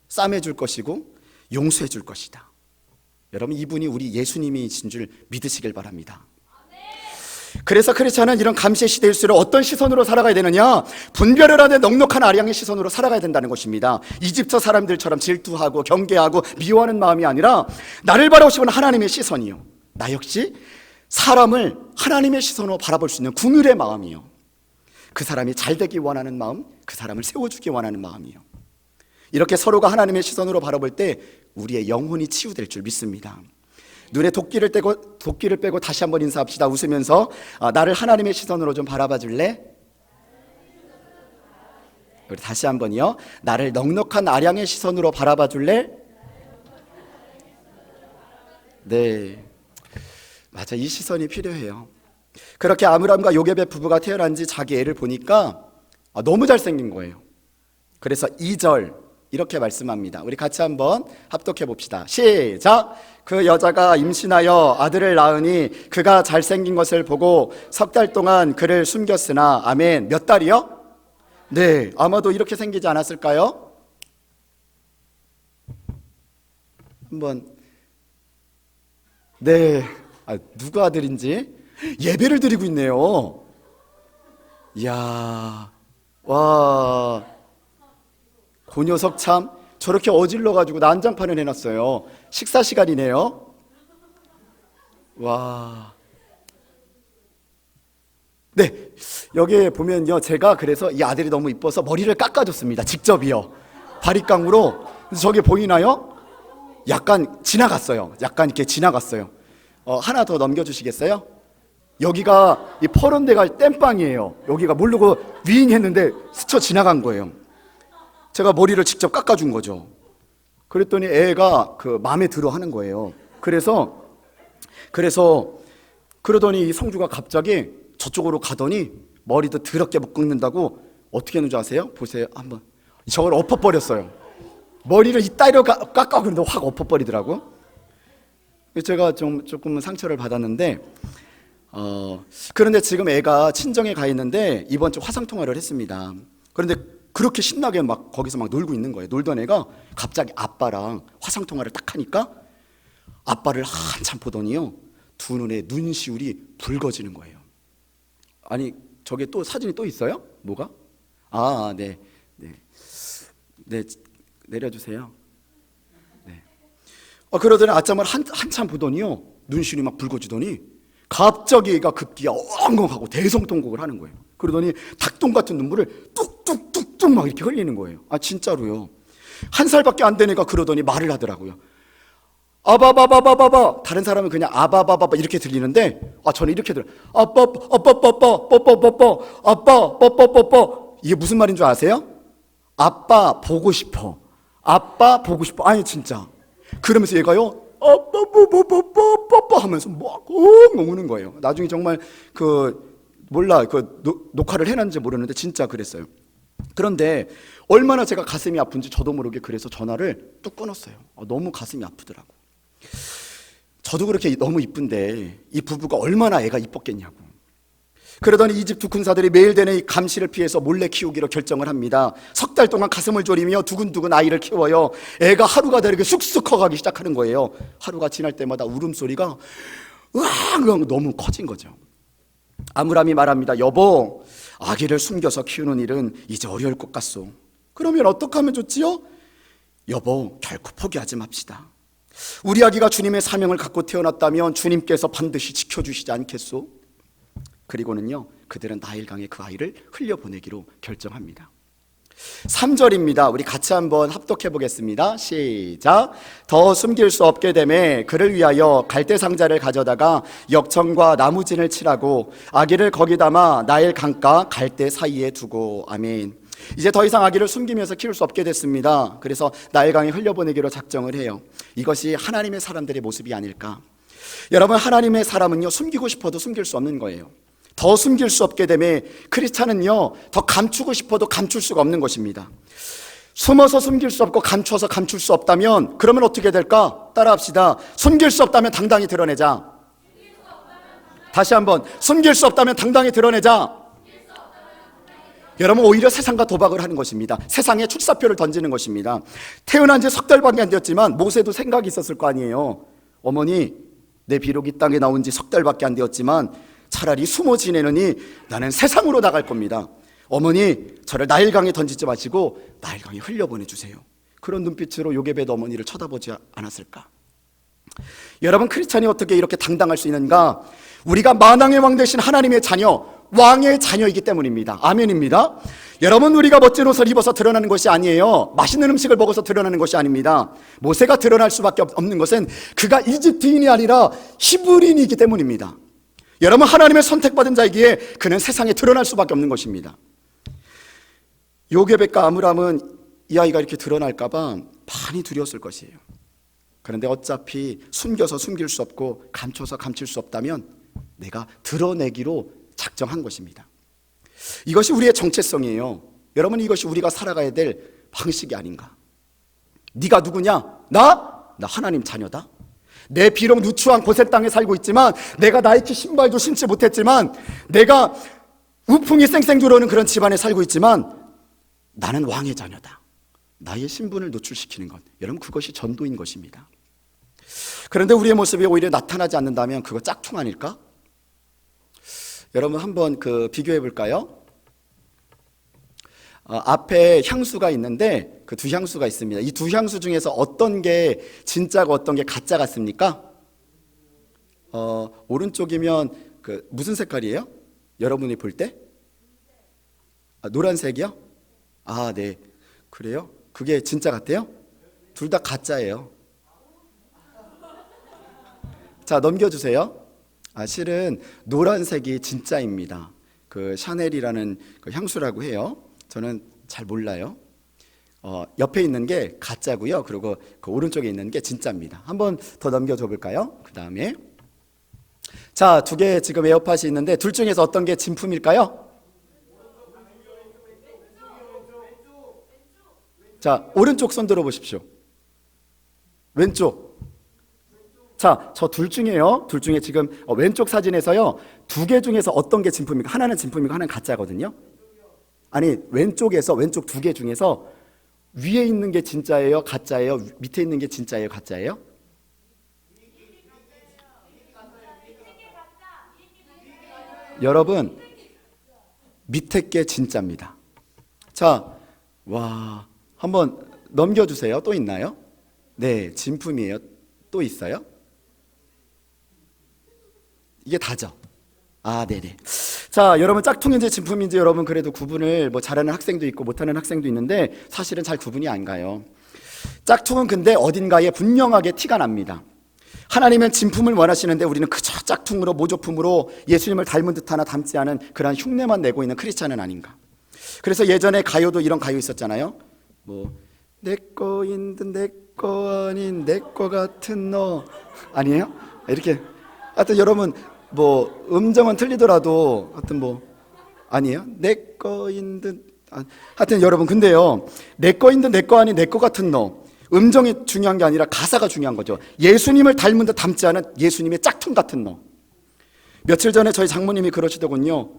싸매줄 것이고 용서해줄 것이다. 여러분, 이분이 우리 예수님이신 줄 믿으시길 바랍니다. 그래서 크리스찬은 이런 감시의 시대일수록 어떤 시선으로 살아가야 되느냐? 분별을 하는 넉넉한 아량의 시선으로 살아가야 된다는 것입니다. 이집트 사람들처럼 질투하고 경계하고 미워하는 마음이 아니라 나를 바라보시는 하나님의 시선이요, 나 역시 사람을 하나님의 시선으로 바라볼 수 있는 긍휼의 마음이요, 그 사람이 잘되기 원하는 마음, 그 사람을 세워주기 원하는 마음이요. 이렇게 서로가 하나님의 시선으로 바라볼 때 우리의 영혼이 치유될 줄 믿습니다. 눈에 도끼를 빼고 다시 한번 인사합시다. 웃으면서 나를 하나님의 시선으로 좀 바라봐 줄래? 우리 다시 한번요. 나를 넉넉한 아량의 시선으로 바라봐 줄래? 네, 맞아, 이 시선이 필요해요. 그렇게 아므람과 요게벳 부부가 태어난 지 자기 애를 보니까 너무 잘생긴 거예요. 그래서 2절 이렇게 말씀합니다. 우리 같이 한번 합독해 봅시다. 시작. 그 여자가 임신하여 아들을 낳으니 그가 잘생긴 것을 보고 석 달 동안 그를 숨겼으나, 아멘. 몇 달이요? 네, 아마도 이렇게 생기지 않았을까요? 한번. 네, 누가 아들인지 예배를 드리고 있네요. 이야, 와, 그 녀석 참 저렇게 어질러가지고 난장판을 해놨어요. 식사 시간이네요. 와. 네, 여기에 보면요, 제가 그래서 이 아들이 너무 이뻐서 머리를 깎아줬습니다. 직접이요, 바리깡으로. 저기 보이나요? 약간 지나갔어요. 약간 이렇게 지나갔어요. 하나 더 넘겨주시겠어요? 여기가 이 퍼런 데가 땜빵이에요. 여기가 모르고 윙 했는데 스쳐 지나간 거예요. 제가 머리를 직접 깎아준 거죠. 그랬더니 애가 그 마음에 들어 하는 거예요. 그래서 그러더니 이 성주가 갑자기 저쪽으로 가더니 머리도 더럽게 못 깎는다고 어떻게 했는지 아세요? 보세요 한번. 저걸 엎어버렸어요. 머리를 이따위로 깎아. 그런데 확 엎어버리더라고. 제가 조금 상처를 받았는데, 그런데 지금 애가 친정에 가 있는데 이번 주 화상통화를 했습니다. 그런데 그렇게 신나게 막 거기서 막 놀고 있는 거예요. 놀던 애가 갑자기 아빠랑 화상통화를 딱 하니까 아빠를 한참 보더니요, 두 눈에 눈시울이 붉어지는 거예요. 아니, 저게 또 사진이 또 있어요? 뭐가? 네, 내려주세요. 네. 그러더니 아참을 한참 보더니요, 눈시울이 막 붉어지더니 갑자기 애가 급기야 엉엉하고 대성통곡을 하는 거예요. 그러더니 닭똥 같은 눈물을 뚝뚝뚝뚝 막 이렇게 흘리는 거예요. 진짜로요. 1살밖에 안 된 애가 그러더니 말을 하더라고요. 아바바바바바바. 다른 사람은 그냥 아바바바바 이렇게 들리는데 저는 이렇게 들어요. 아빠 아빠빠빠 뽀뽀뽀뽀 아빠 뽀뽀뽀뽀. 이게 무슨 말인 줄 아세요? 아빠 보고 싶어. 아빠 보고 싶어. 아니 진짜. 그러면서 얘가요, 아빠 뽀뽀뽀뽀뽀 하면서 막 엉엉 우는 거예요. 나중에 정말 녹화를 해놨는지 모르는데 진짜 그랬어요. 그런데 얼마나 제가 가슴이 아픈지 저도 모르게 그래서 전화를 뚝 끊었어요. 너무 가슴이 아프더라고. 저도 그렇게 너무 이쁜데 이 부부가 얼마나 애가 이뻤겠냐고. 그러더니 이집트 군사들이 매일 되는 이 감시를 피해서 몰래 키우기로 결정을 합니다. 석 달 동안 가슴을 졸이며 두근두근 아이를 키워요. 애가 하루가 다르게 쑥쑥 커가기 시작하는 거예요. 하루가 지날 때마다 울음소리가 으앙 너무 커진 거죠. 아므람이 말합니다. 여보, 아기를 숨겨서 키우는 일은 이제 어려울 것 같소. 그러면 어떻게 하면 좋지요? 여보, 결코 포기하지 맙시다. 우리 아기가 주님의 사명을 갖고 태어났다면 주님께서 반드시 지켜주시지 않겠소? 그리고는요, 그들은 나일강에 그 아이를 흘려보내기로 결정합니다. 3절입니다. 우리 같이 한번 합독해 보겠습니다. 시작. 더 숨길 수 없게 되매 그를 위하여 갈대 상자를 가져다가 역청과 나무진을 칠하고 아기를 거기 담아 나일 강가 갈대 사이에 두고. 아멘. 이제 더 이상 아기를 숨기면서 키울 수 없게 됐습니다. 그래서 나일강에 흘려보내기로 작정을 해요. 이것이 하나님의 사람들의 모습이 아닐까. 여러분, 하나님의 사람은요, 숨기고 싶어도 숨길 수 없는 거예요. 더 숨길 수 없게 되면 크리스찬은요, 더 감추고 싶어도 감출 수가 없는 것입니다. 숨어서 숨길 수 없고 감춰서 감출 수 없다면 그러면 어떻게 될까? 따라합시다. 숨길 수 없다면 당당히 드러내자. 다시 한번, 숨길 수 없다면 당당히 드러내자. 여러분, 오히려 세상과 도박을 하는 것입니다. 세상에 출사표를 던지는 것입니다. 태어난 지 석 달밖에 안 되었지만 모세도 생각이 있었을 거 아니에요. 어머니, 내 비록 이 땅에 나온 지 석 달밖에 안 되었지만 차라리 숨어 지내느니 나는 세상으로 나갈 겁니다. 어머니, 저를 나일강에 던지지 마시고 나일강에 흘려보내주세요. 그런 눈빛으로 요게벳 어머니를 쳐다보지 않았을까? 여러분, 크리스찬이 어떻게 이렇게 당당할 수 있는가? 우리가 만왕의 왕 되신 하나님의 자녀, 왕의 자녀이기 때문입니다. 아멘입니다. 여러분, 우리가 멋진 옷을 입어서 드러나는 것이 아니에요. 맛있는 음식을 먹어서 드러나는 것이 아닙니다. 모세가 드러날 수밖에 없는 것은 그가 이집트인이 아니라 히브리인이기 때문입니다. 여러분, 하나님의 선택받은 자이기에 그는 세상에 드러날 수밖에 없는 것입니다. 요게벳과 아므람은 이 아이가 이렇게 드러날까 봐 많이 두려웠을 것이에요. 그런데 어차피 숨겨서 숨길 수 없고 감춰서 감출 수 없다면 내가 드러내기로 작정한 것입니다. 이것이 우리의 정체성이에요. 여러분, 이것이 우리가 살아가야 될 방식이 아닌가? 네가 누구냐? 나 하나님 자녀다. 내 비록 누추한 고센 땅에 살고 있지만, 내가 나이키 신발도 신지 못했지만, 내가 우풍이 쌩쌩 들어오는 그런 집안에 살고 있지만 나는 왕의 자녀다. 나의 신분을 노출시키는 것, 여러분, 그것이 전도인 것입니다. 그런데 우리의 모습이 오히려 나타나지 않는다면 그거 짝퉁 아닐까? 여러분, 한번 비교해 볼까요? 앞에 향수가 있는데 그 두 향수가 있습니다. 이 두 향수 중에서 어떤 게 진짜고 어떤 게 가짜 같습니까? 오른쪽이면 무슨 색깔이에요? 여러분이 볼 때? 노란색이요? 네. 그래요? 그게 진짜 같아요? 둘 다 가짜예요. 자, 넘겨주세요. 실은 노란색이 진짜입니다. 샤넬이라는 향수라고 해요. 저는 잘 몰라요. 옆에 있는 게 가짜고요. 그리고 그 오른쪽에 있는 게 진짜입니다. 한번 더 넘겨줘 볼까요? 그 다음에 자, 두 개 지금 에어팟이 있는데 둘 중에서 어떤 게 진품일까요? 자, 오른쪽 손 들어보십시오. 왼쪽. 자, 저 둘 중에요. 둘 중에 지금 왼쪽 사진에서요, 두 개 중에서 어떤 게 진품입니까? 하나는 진품이고 하나는 가짜거든요. 아니, 왼쪽에서, 왼쪽 두 개 중에서 위에 있는 게 진짜예요? 가짜예요? 밑에 있는 게 진짜예요? 가짜예요? 여러분, 밑에 게 진짜입니다. 자, 와, 한번 넘겨주세요. 또 있나요? 네, 진품이에요. 또 있어요? 이게 다죠. 네네. 자, 여러분, 짝퉁인지 진품인지 여러분 그래도 구분을 잘하는 학생도 있고 못하는 학생도 있는데 사실은 잘 구분이 안 가요. 짝퉁은 근데 어딘가에 분명하게 티가 납니다. 하나님은 진품을 원하시는데 우리는 그저 짝퉁으로, 모조품으로 예수님을 닮은 듯 하나 닮지 않은 그런 흉내만 내고 있는 크리스찬은 아닌가. 그래서 예전에 가요도 이런 가요 있었잖아요. 내 거인 듯 내 거 아닌 내 거 같은 너, 아니에요? 이렇게. 하여튼 여러분, 음정은 틀리더라도 하여튼 아니에요? 내 거인 듯, 하여튼 여러분, 근데요, 내 거인 듯 내 거 아닌 내 거 같은 너, 음정이 중요한 게 아니라 가사가 중요한 거죠. 예수님을 닮은 듯 닮지 않은 예수님의 짝퉁 같은 너. 며칠 전에 저희 장모님이 그러시더군요.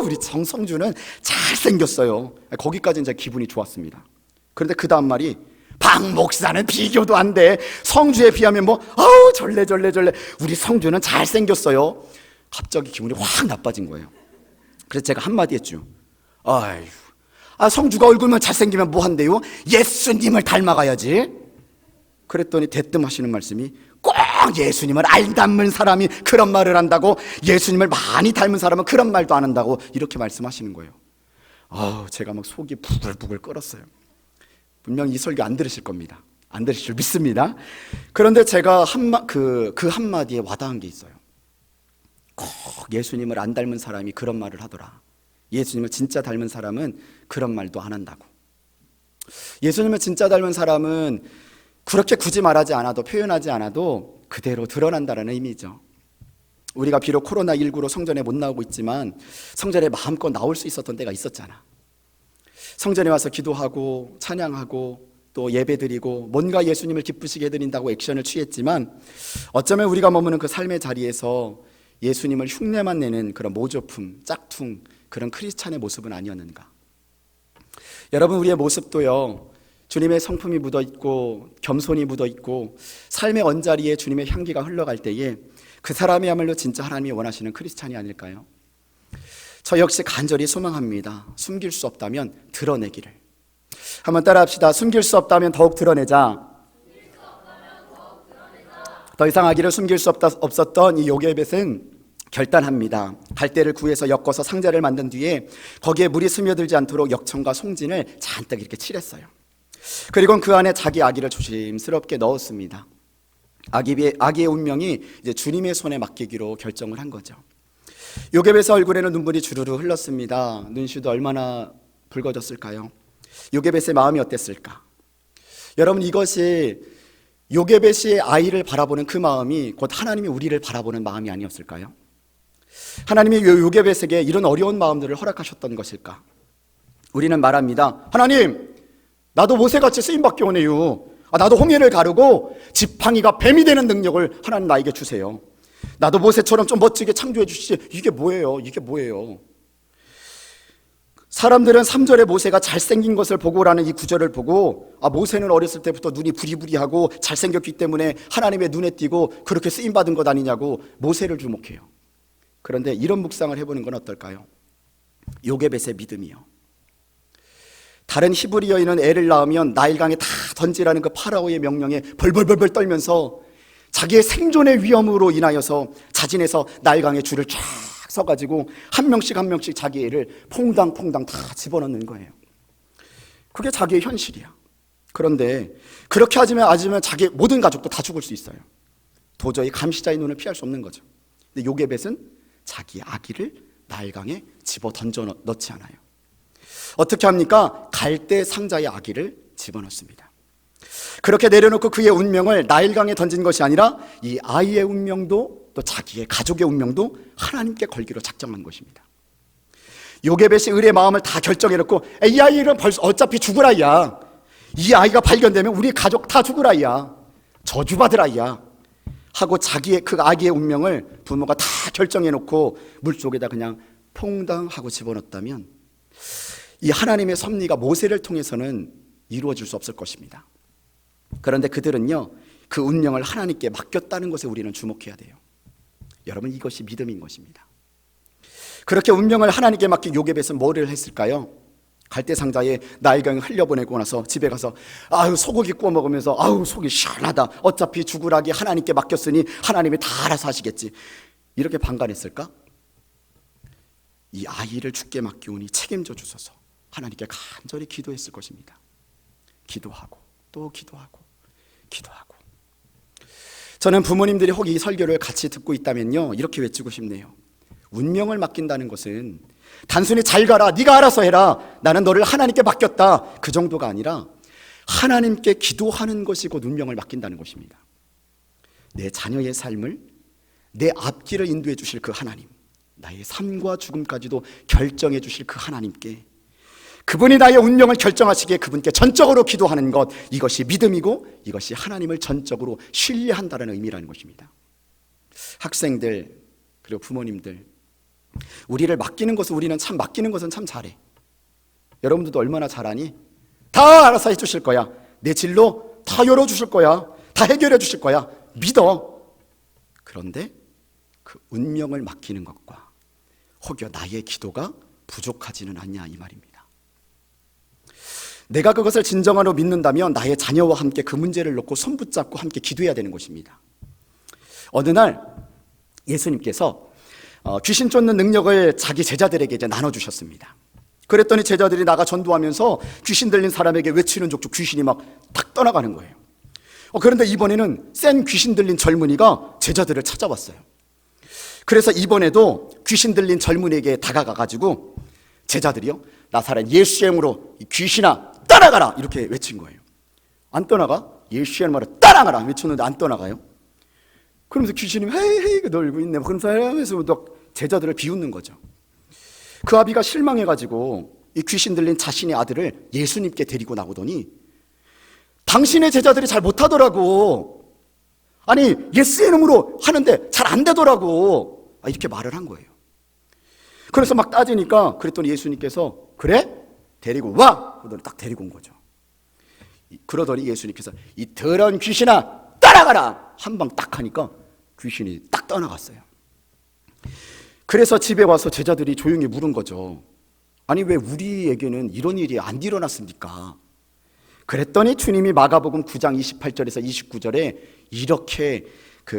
우리 정성주는 잘생겼어요. 거기까지는 제 기분이 좋았습니다. 그런데 그 다음 말이, 박 목사는 비교도 안 돼. 성주에 비하면 절레 우리 성주는 잘생겼어요. 갑자기 기분이 확 나빠진 거예요. 그래서 제가 한마디 했죠. 성주가 얼굴만 잘생기면 뭐 한대요? 예수님을 닮아가야지. 그랬더니 대뜸 하시는 말씀이, 꼭 예수님을 안 닮은 사람이 그런 말을 한다고, 예수님을 많이 닮은 사람은 그런 말도 안 한다고, 이렇게 말씀하시는 거예요. 제가 막 속이 부글부글 끓었어요. 분명 이 설교 안 들으실 겁니다. 안 들으실 줄 믿습니다. 그런데 제가 그 한마디에 와닿은 게 있어요. 꼭 예수님을 안 닮은 사람이 그런 말을 하더라. 예수님을 진짜 닮은 사람은 그런 말도 안 한다고. 예수님을 진짜 닮은 사람은 그렇게 굳이 말하지 않아도, 표현하지 않아도 그대로 드러난다는 의미죠. 우리가 비록 코로나19로 성전에 못 나오고 있지만 성전에 마음껏 나올 수 있었던 때가 있었잖아. 성전에 와서 기도하고 찬양하고 또 예배드리고 뭔가 예수님을 기쁘시게 해드린다고 액션을 취했지만 어쩌면 우리가 머무는 그 삶의 자리에서 예수님을 흉내만 내는 그런 모조품, 짝퉁, 그런 크리스찬의 모습은 아니었는가. 여러분, 우리의 모습도요, 주님의 성품이 묻어있고 겸손이 묻어있고 삶의 언자리에 주님의 향기가 흘러갈 때에 그 사람이야말로 진짜 하나님이 원하시는 크리스찬이 아닐까요? 저 역시 간절히 소망합니다. 숨길 수 없다면 드러내기를. 한번 따라합시다. 숨길 수 없다면 더욱 드러내자. 더 이상 아기를 숨길 수 없었던 이 요게벳은 결단합니다. 갈대를 구해서 엮어서 상자를 만든 뒤에 거기에 물이 스며들지 않도록 역청과 송진을 잔뜩 이렇게 칠했어요. 그리고 그 안에 자기 아기를 조심스럽게 넣었습니다. 아기의 운명이 이제 주님의 손에 맡기기로 결정을 한 거죠. 요게벳의 얼굴에는 눈물이 주르르 흘렀습니다. 눈시도 얼마나 붉어졌을까요? 요게벳의 마음이 어땠을까? 여러분, 이것이 요게벳이 아이를 바라보는 그 마음이 곧 하나님이 우리를 바라보는 마음이 아니었을까요? 하나님이 요게벳에게 이런 어려운 마음들을 허락하셨던 것일까? 우리는 말합니다. 하나님, 나도 모세같이 쓰임받기 원해요. 나도 홍해를 가르고 지팡이가 뱀이 되는 능력을 하나님 나에게 주세요. 나도 모세처럼 좀 멋지게 창조해 주시지. 이게 뭐예요? 이게 뭐예요? 사람들은 3절에 모세가 잘생긴 것을 보고라는 이 구절을 보고 모세는 어렸을 때부터 눈이 부리부리하고 잘생겼기 때문에 하나님의 눈에 띄고 그렇게 쓰임받은 것 아니냐고 모세를 주목해요. 그런데 이런 묵상을 해보는 건 어떨까요? 요게벳의 믿음이요. 다른 히브리 여인은 애를 낳으면 나일강에 다 던지라는 그 파라오의 명령에 벌벌벌벌 떨면서 자기의 생존의 위험으로 인하여서 자진해서 나일강에 줄을 쫙 서가지고 한 명씩 한 명씩 자기 애를 퐁당퐁당 다 집어넣는 거예요. 그게 자기의 현실이야. 그런데 그렇게 하지만 자기 모든 가족도 다 죽을 수 있어요. 도저히 감시자의 눈을 피할 수 없는 거죠. 근데 요게벳은 자기 아기를 나일강에 집어 던져 넣지 않아요. 어떻게 합니까? 갈대 상자의 아기를 집어넣습니다. 그렇게 내려놓고 그의 운명을 나일강에 던진 것이 아니라 이 아이의 운명도 또 자기의 가족의 운명도 하나님께 걸기로 작정한 것입니다. 요게벳이 을의 마음을 다 결정해놓고 이 아이는 벌써 어차피 죽을 아이야. 이 아이가 발견되면 우리 가족 다 죽을 아이야. 저주받을 아이야. 하고 자기의 그 아기의 운명을 부모가 다 결정해놓고 물속에다 그냥 퐁당 하고 집어넣었다면 이 하나님의 섭리가 모세를 통해서는 이루어질 수 없을 것입니다. 그런데 그들은요, 그 운명을 하나님께 맡겼다는 것에 우리는 주목해야 돼요. 여러분, 이것이 믿음인 것입니다. 그렇게 운명을 하나님께 맡긴 요게벳은 뭐를 했을까요? 갈대 상자에 나일강을 흘려보내고 나서 집에 가서 소고기 구워 먹으면서 속이 시원하다. 어차피 죽을 아기 하나님께 맡겼으니 하나님이 다 알아서 하시겠지. 이렇게 방관했을까? 이 아이를 주께 맡기오니 책임져 주소서. 하나님께 간절히 기도했을 것입니다. 기도하고 또 기도하고 기도하고. 저는 부모님들이 혹 이 설교를 같이 듣고 있다면요, 이렇게 외치고 싶네요. 운명을 맡긴다는 것은 단순히 잘 가라, 네가 알아서 해라, 나는 너를 하나님께 맡겼다, 그 정도가 아니라 하나님께 기도하는 것이 곧 운명을 맡긴다는 것입니다. 내 자녀의 삶을, 내 앞길을 인도해 주실 그 하나님, 나의 삶과 죽음까지도 결정해 주실 그 하나님께, 그분이 나의 운명을 결정하시기에 그분께 전적으로 기도하는 것, 이것이 믿음이고 이것이 하나님을 전적으로 신뢰한다는 의미라는 것입니다. 학생들 그리고 부모님들, 우리를 맡기는 것을 맡기는 것은 참 잘해. 여러분들도 얼마나 잘하니? 다 알아서 해주실 거야. 내 진로 다 열어주실 거야. 다 해결해 주실 거야. 믿어. 그런데 그 운명을 맡기는 것과 혹여 나의 기도가 부족하지는 않냐, 이 말입니다. 내가 그것을 진정으로 믿는다면 나의 자녀와 함께 그 문제를 놓고 손 붙잡고 함께 기도해야 되는 것입니다. 어느 날 예수님께서 귀신 쫓는 능력을 자기 제자들에게 이제 나눠주셨습니다. 그랬더니 제자들이 나가 전도하면서 귀신 들린 사람에게 외치는 족족 귀신이 막 탁 떠나가는 거예요. 그런데 이번에는 센 귀신 들린 젊은이가 제자들을 찾아왔어요. 그래서 이번에도 귀신 들린 젊은이에게 다가가가지고 제자들이요, 나사렛 예수의 이름으로 이 귀신아 떠나가라 이렇게 외친 거예요. 안 떠나가? 예수의 이름으로 떠나가라 외쳤는데 안 떠나가요. 그러면서 귀신이 헤이 놀고 있네. 그러면서 하면서 제자들을 비웃는 거죠. 그 아비가 실망해가지고 이 귀신 들린 자신의 아들을 예수님께 데리고 나오더니 당신의 제자들이 잘 못하더라고. 아니 예수의 이름으로 하는데 잘 안 되더라고. 이렇게 말을 한 거예요. 그래서 막 따지니까 그랬더니 예수님께서 그래? 데리고 와! 그러더니 딱 데리고 온 거죠. 그러더니 예수님께서 이 더러운 귀신아 따라가라! 한 방 딱 하니까 귀신이 딱 떠나갔어요. 그래서 집에 와서 제자들이 조용히 물은 거죠. 아니 왜 우리에게는 이런 일이 안 일어났습니까? 그랬더니 주님이 마가복음 9장 28절에서 29절에 이렇게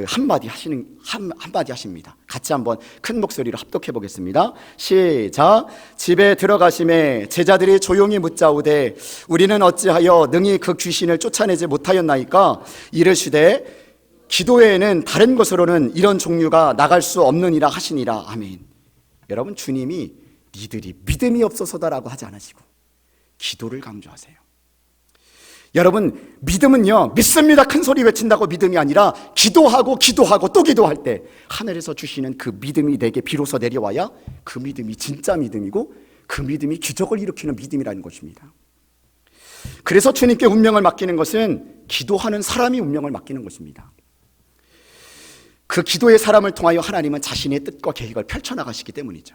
한마디 하십니다. 같이 한번 큰 목소리로 합독해 보겠습니다. 시작. 집에 들어가심에 제자들이 조용히 묻자오되 우리는 어찌하여 능히 그 귀신을 쫓아내지 못하였나이까? 이르시되 기도 외에는 다른 것으로는 이런 종류가 나갈 수 없느니라 하시니라. 아멘. 여러분, 주님이 니들이 믿음이 없어서다라고 하지 않으시고 기도를 강조하세요. 여러분, 믿음은요, 믿습니다 큰 소리 외친다고 믿음이 아니라 기도하고 또 기도할 때 하늘에서 주시는 그 믿음이 내게 비로소 내려와야 그 믿음이 진짜 믿음이고 그 믿음이 기적을 일으키는 믿음이라는 것입니다. 그래서 주님께 운명을 맡기는 것은 기도하는 사람이 운명을 맡기는 것입니다. 그 기도의 사람을 통하여 하나님은 자신의 뜻과 계획을 펼쳐나가시기 때문이죠.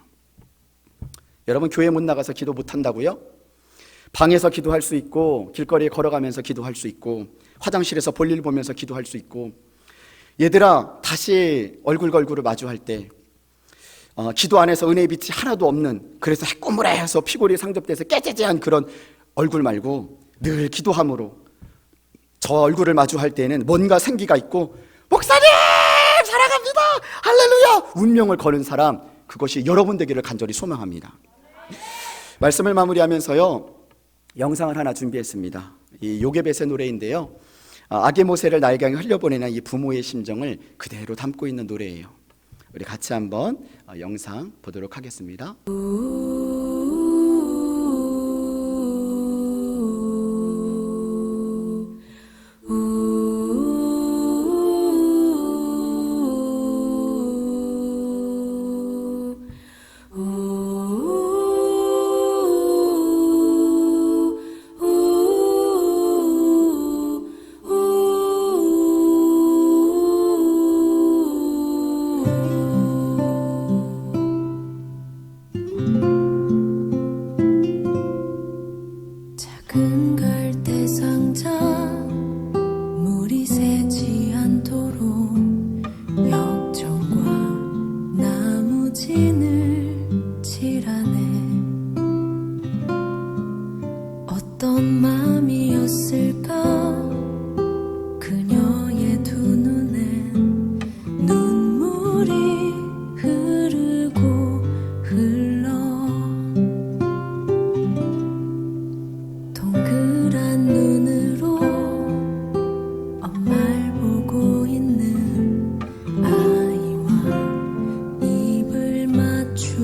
여러분, 교회 못 나가서 기도 못한다고요? 방에서 기도할 수 있고, 길거리에 걸어가면서 기도할 수 있고, 화장실에서 볼일 보면서 기도할 수 있고, 얘들아 다시 얼굴과 얼굴을 마주할 때 기도 안에서 은혜의 빛이 하나도 없는, 그래서 해꼬무래해서 피골이 상접돼서 깨재재한 그런 얼굴 말고 늘 기도함으로 저 얼굴을 마주할 때는 뭔가 생기가 있고, 목사님 사랑합니다 할렐루야 운명을 거는 사람, 그것이 여러분 되기를 간절히 소망합니다. 말씀을 마무리하면서요, 영상을 하나 준비했습니다. 이 요게벳의 노래인데요, 아기 모세를 날강에 흘려보내는 이 부모의 심정을 그대로 담고 있는 노래예요. 우리 같이 한번 영상 보도록 하겠습니다. 작은 갈대 상자 물이 새지 않도록 역청과 나무진을 칠하네. 어떤 맘이었을까? 그녀의 두 눈엔 눈물이 흐르고 흘러 동그란 눈으로 엄마를 보고 있는 아이와 입을 맞추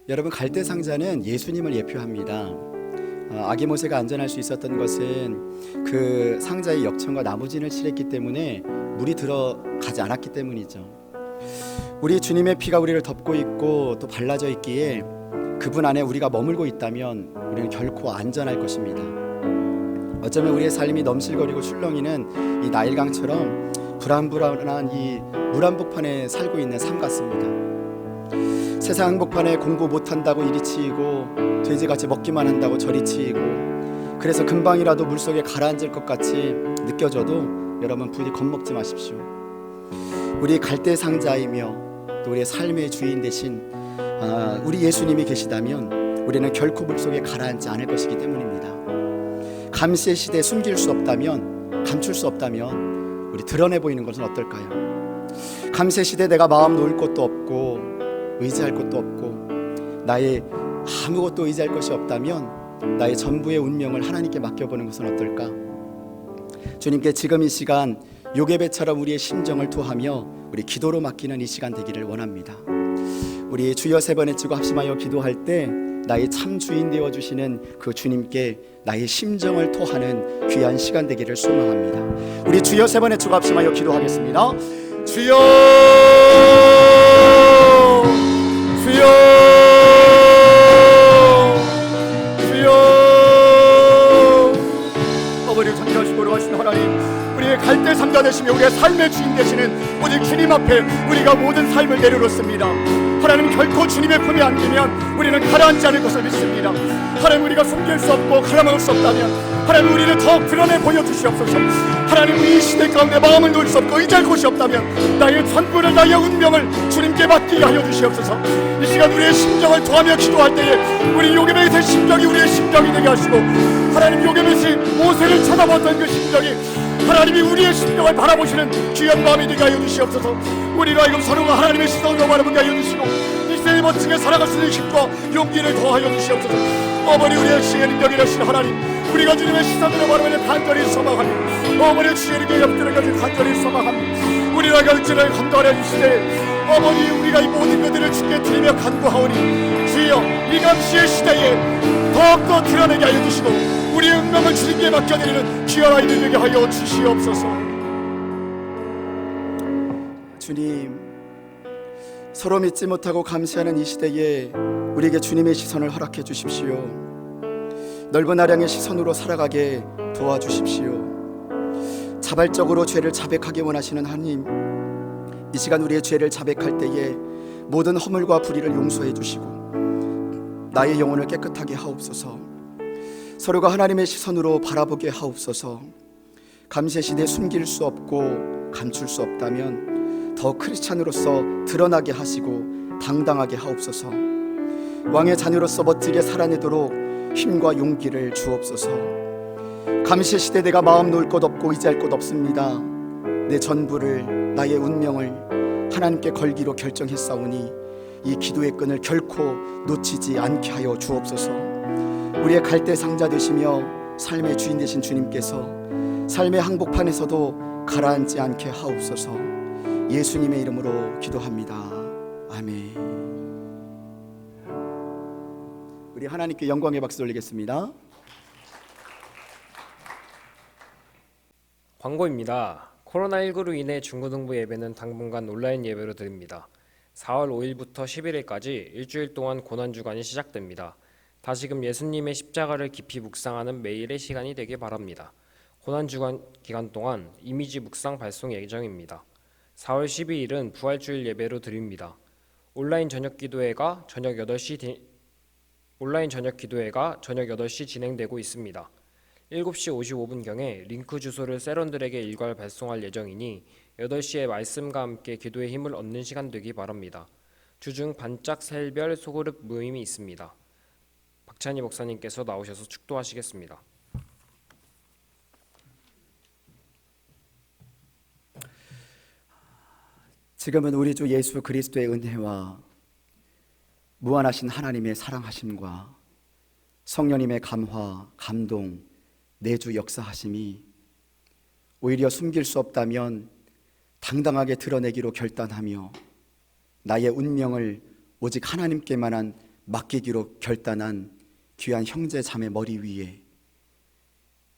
여러분, 갈대 상자는 예수님을 예표합니다. 아기 모세가 안전할 수 있었던 것은 그 상자의 역청과 나무진을 칠했기 때문에 물이 들어가지 않았기 때문이죠. 우리 주님의 피가 우리를 덮고 있고 또 발라져 있기에 그분 안에 우리가 머물고 있다면 우리는 결코 안전할 것입니다. 어쩌면 우리의 삶이 넘실거리고 출렁이는 이 나일강처럼 불안불안한 이 물 한복판에 살고 있는 삶 같습니다. 세상 한복판에 공부 못한다고 이리 치이고 돼지같이 먹기만 한다고 저리 치이고, 그래서 금방이라도 물속에 가라앉을 것 같이 느껴져도 여러분 부디 겁먹지 마십시오. 우리 갈대 상자이며 또 우리의 삶의 주인 되신 우리 예수님이 계시다면 우리는 결코 물속에 가라앉지 않을 것이기 때문입니다. 감시의 시대에 숨길 수 없다면, 감출 수 없다면 우리 드러내 보이는 것은 어떨까요? 감세 시대 내가 마음 놓을 곳도 없고 의지할 곳도 없고 나의 아무것도 의지할 것이 없다면 나의 전부의 운명을 하나님께 맡겨보는 것은 어떨까? 주님께 지금 이 시간 요괴배처럼 우리의 심정을 토하며 우리 기도로 맡기는 이 시간 되기를 원합니다. 우리 주여 세 번 외치고 합심하여 기도할 때 나의 참 주인 되어주시는 그 주님께 나의 심정을 토하는 귀한 시간 되기를 소망합니다. 우리 주여 세 번 외치고 합심하여 기도하겠습니다. 주여, 주여, 주여. 아버지 전지하시고 거룩하신 하나님, 우리의 갈대 상자 되시며 우리의 삶의 주인 되시는 오직 주님 앞에 우리가 모든 삶을 내려놓습니다. 하나님, 결코 주님의 품에 안기면 우리는 가라앉지 않을 것을 믿습니다. 하나님, 우리가 숨길 수 없고 가라먹을 수 없다면 하나님, 우리를 더욱 드러내 보여주시옵소서. 하나님, 우리 이 시대 가운데 마음을 놓을 수 없고 의지할 곳이 없다면 나의 전부를, 나의 운명을 주님께 맡기게 하여 주시옵소서. 이 시간 우리의 심정을 토하며 기도할 때에 우리 요괴벳의 심정이 우리의 심정이 되게 하시고, 하나님, 요괴벳이 모세를 쳐다봤던 그 심정이 하나님이 우리의 심정을 바라보시는 귀한 마음이 되게 하여 주시옵소서. 우리가 지금 서로가 하나님의 시선으로 바라보게 하여 주시고 이 세상에 멋지게 살아갈 수 있는 힘과 용기를 더하여 주시옵소서. 어머니, 우리의 주의 능력이 되신 하나님, 우리가 주님의 시선으로 바라보는 간절히 소망합니다. 어머니, 주의 능력이 엎드려 가지고 간절히 소망합니다. 우리가 결제를 간절해 주시되 어머니, 우리가 이 모든 것들을 주께 드리며 간구하오니 주여, 이 감시의 시대에 더욱더 드러내게 하여 주시고 우리의 운명을 주님께 맡겨드리는 귀한 아이들 되게 하여 주시옵소서. 주님, 서로 믿지 못하고 감시하는 이 시대에 우리에게 주님의 시선을 허락해 주십시오. 넓은 아량의 시선으로 살아가게 도와주십시오. 자발적으로 죄를 자백하기 원하시는 하나님, 이 시간 우리의 죄를 자백할 때에 모든 허물과 불의를 용서해 주시고 나의 영혼을 깨끗하게 하옵소서. 서로가 하나님의 시선으로 바라보게 하옵소서. 감세 시대에 숨길 수 없고 감출 수 없다면 더 크리스찬으로서 드러나게 하시고 당당하게 하옵소서. 왕의 자녀로서 멋지게 살아내도록 힘과 용기를 주옵소서. 감세 시대 내가 마음 놓을 것 없고 의지할 것 없습니다. 내 전부를, 나의 운명을 하나님께 걸기로 결정했사오니 이 기도의 끈을 결코 놓치지 않게 하여 주옵소서. 우리의 갈대 상자 되시며 삶의 주인 되신 주님께서 삶의 항복판에서도 가라앉지 않게 하옵소서. 예수님의 이름으로 기도합니다. 아멘. 우리 하나님께 영광의 박수 올리겠습니다. 광고입니다. 코로나19로 인해 중고등부 예배는 당분간 온라인 예배로 드립니다. 4월 5일부터 11일까지 일주일 동안 고난주간이 시작됩니다. 다시금 예수님의 십자가를 깊이 묵상하는 매일의 시간이 되길 바랍니다. 고난주간 기간 동안 이미지 묵상 발송 예정입니다. 4월 12일은 부활주일 예배로 드립니다. 온라인 저녁 기도회가 저녁 8시 진행되고 있습니다. 7시 55분경에 링크 주소를 세런들에게 일괄 발송할 예정이니 8시에 말씀과 함께 기도의 힘을 얻는 시간 되기 바랍니다. 주중 반짝 셀별 소그룹 모임이 있습니다. 박찬희 목사님께서 나오셔서 축도하시겠습니다. 지금은 우리 주 예수 그리스도의 은혜와 무한하신 하나님의 사랑하심과 성령님의 감화, 감동, 내주 역사하심이 오히려 숨길 수 없다면 당당하게 드러내기로 결단하며 나의 운명을 오직 하나님께만한 맡기기로 결단한 귀한 형제 자매 머리 위에,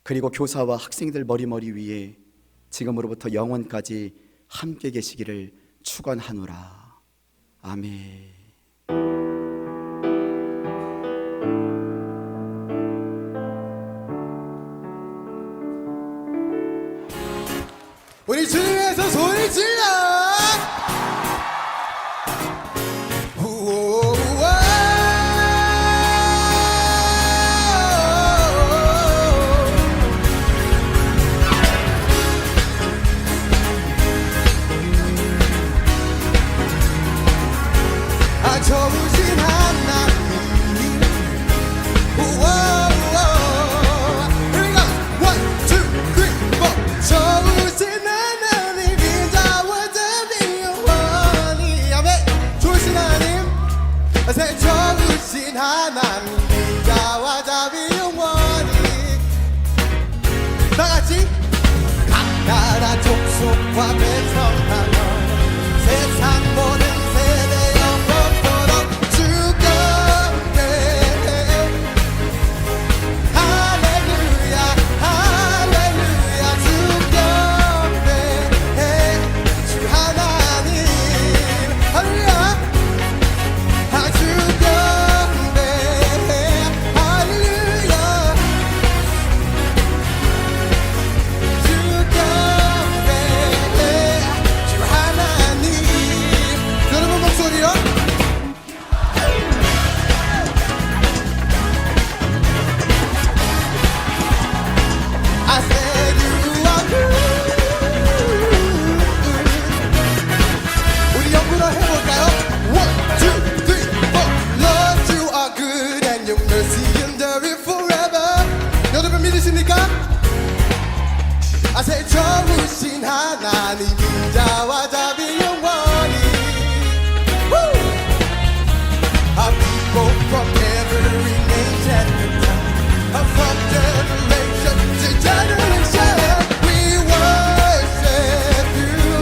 그리고 교사와 학생들 머리 위에 지금으로부터 영원까지 함께 계시기를 축원하노라. 아멘. 우리 주님 위해서 소리 질러! 좋으신 하나님, Here we go. 1, 2, 3, 4. 좋으신 하나님, 인자와 자비 영원히. 아멘. 좋으신 하나님, 새 좋으신 하나님, 인자와 자비 영원히. 다 같이 각 나라 족속과 백성 나눠 세상 모든 세대 영원토록 주께 할렐루야 할렐루야 주께 주 하나님 할렐루야 주께 할렐루야 주께 주 하나님. 여러분 목소리요. I said you are good. 우리 영구로 해볼까요? 1, 2, 3, 4. Lord, you are good and your mercy endureth forever. 여러분 믿으십니까? I said 좋으신 하나님, 인자와 자비 영원히. Woo! Our people from every nation and tongue, from generation to generation, we worship you.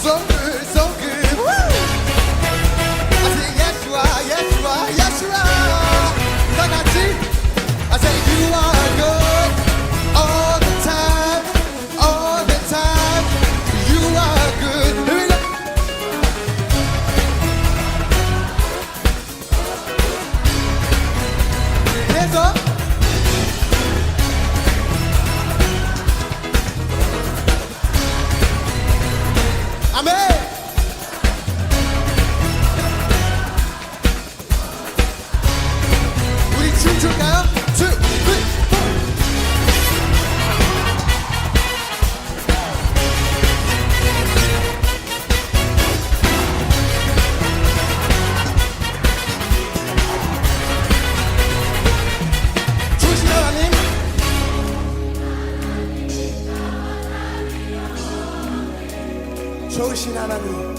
So good, so good. Woo! I say yes you are, yes you are, yes you are. 다 같이 I say you are good all the time, all the time. You are good. Here we go. Hands up. 아멘. 우리 춤출까요? 2, 3, 4. 좋으신 하나님, 좋으신 하나님.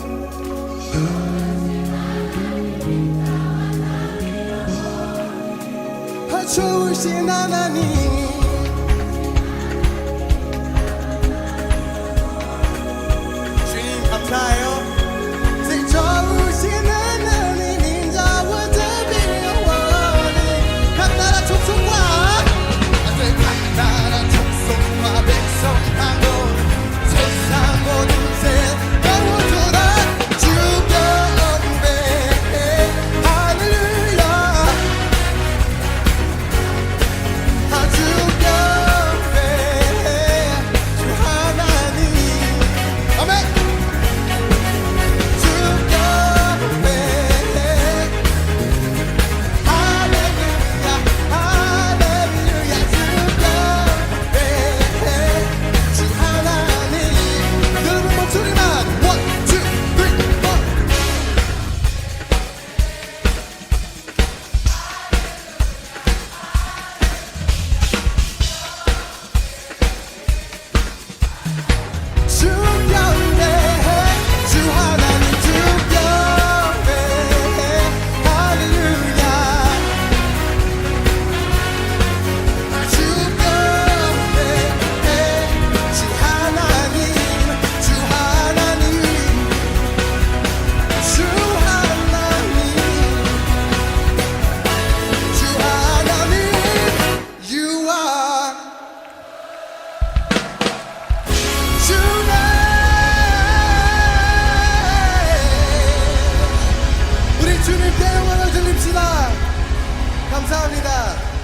좋으신 하나님, 주님 감사해요. 좋으신 하나님, 인자와 자비 영원히. 각 나라 족속과 각 나라 족속과 백성 하고 세상 모든 세 영원토록 주께 할렐루야. 주님께 영광을 드립시다. 감사합니다.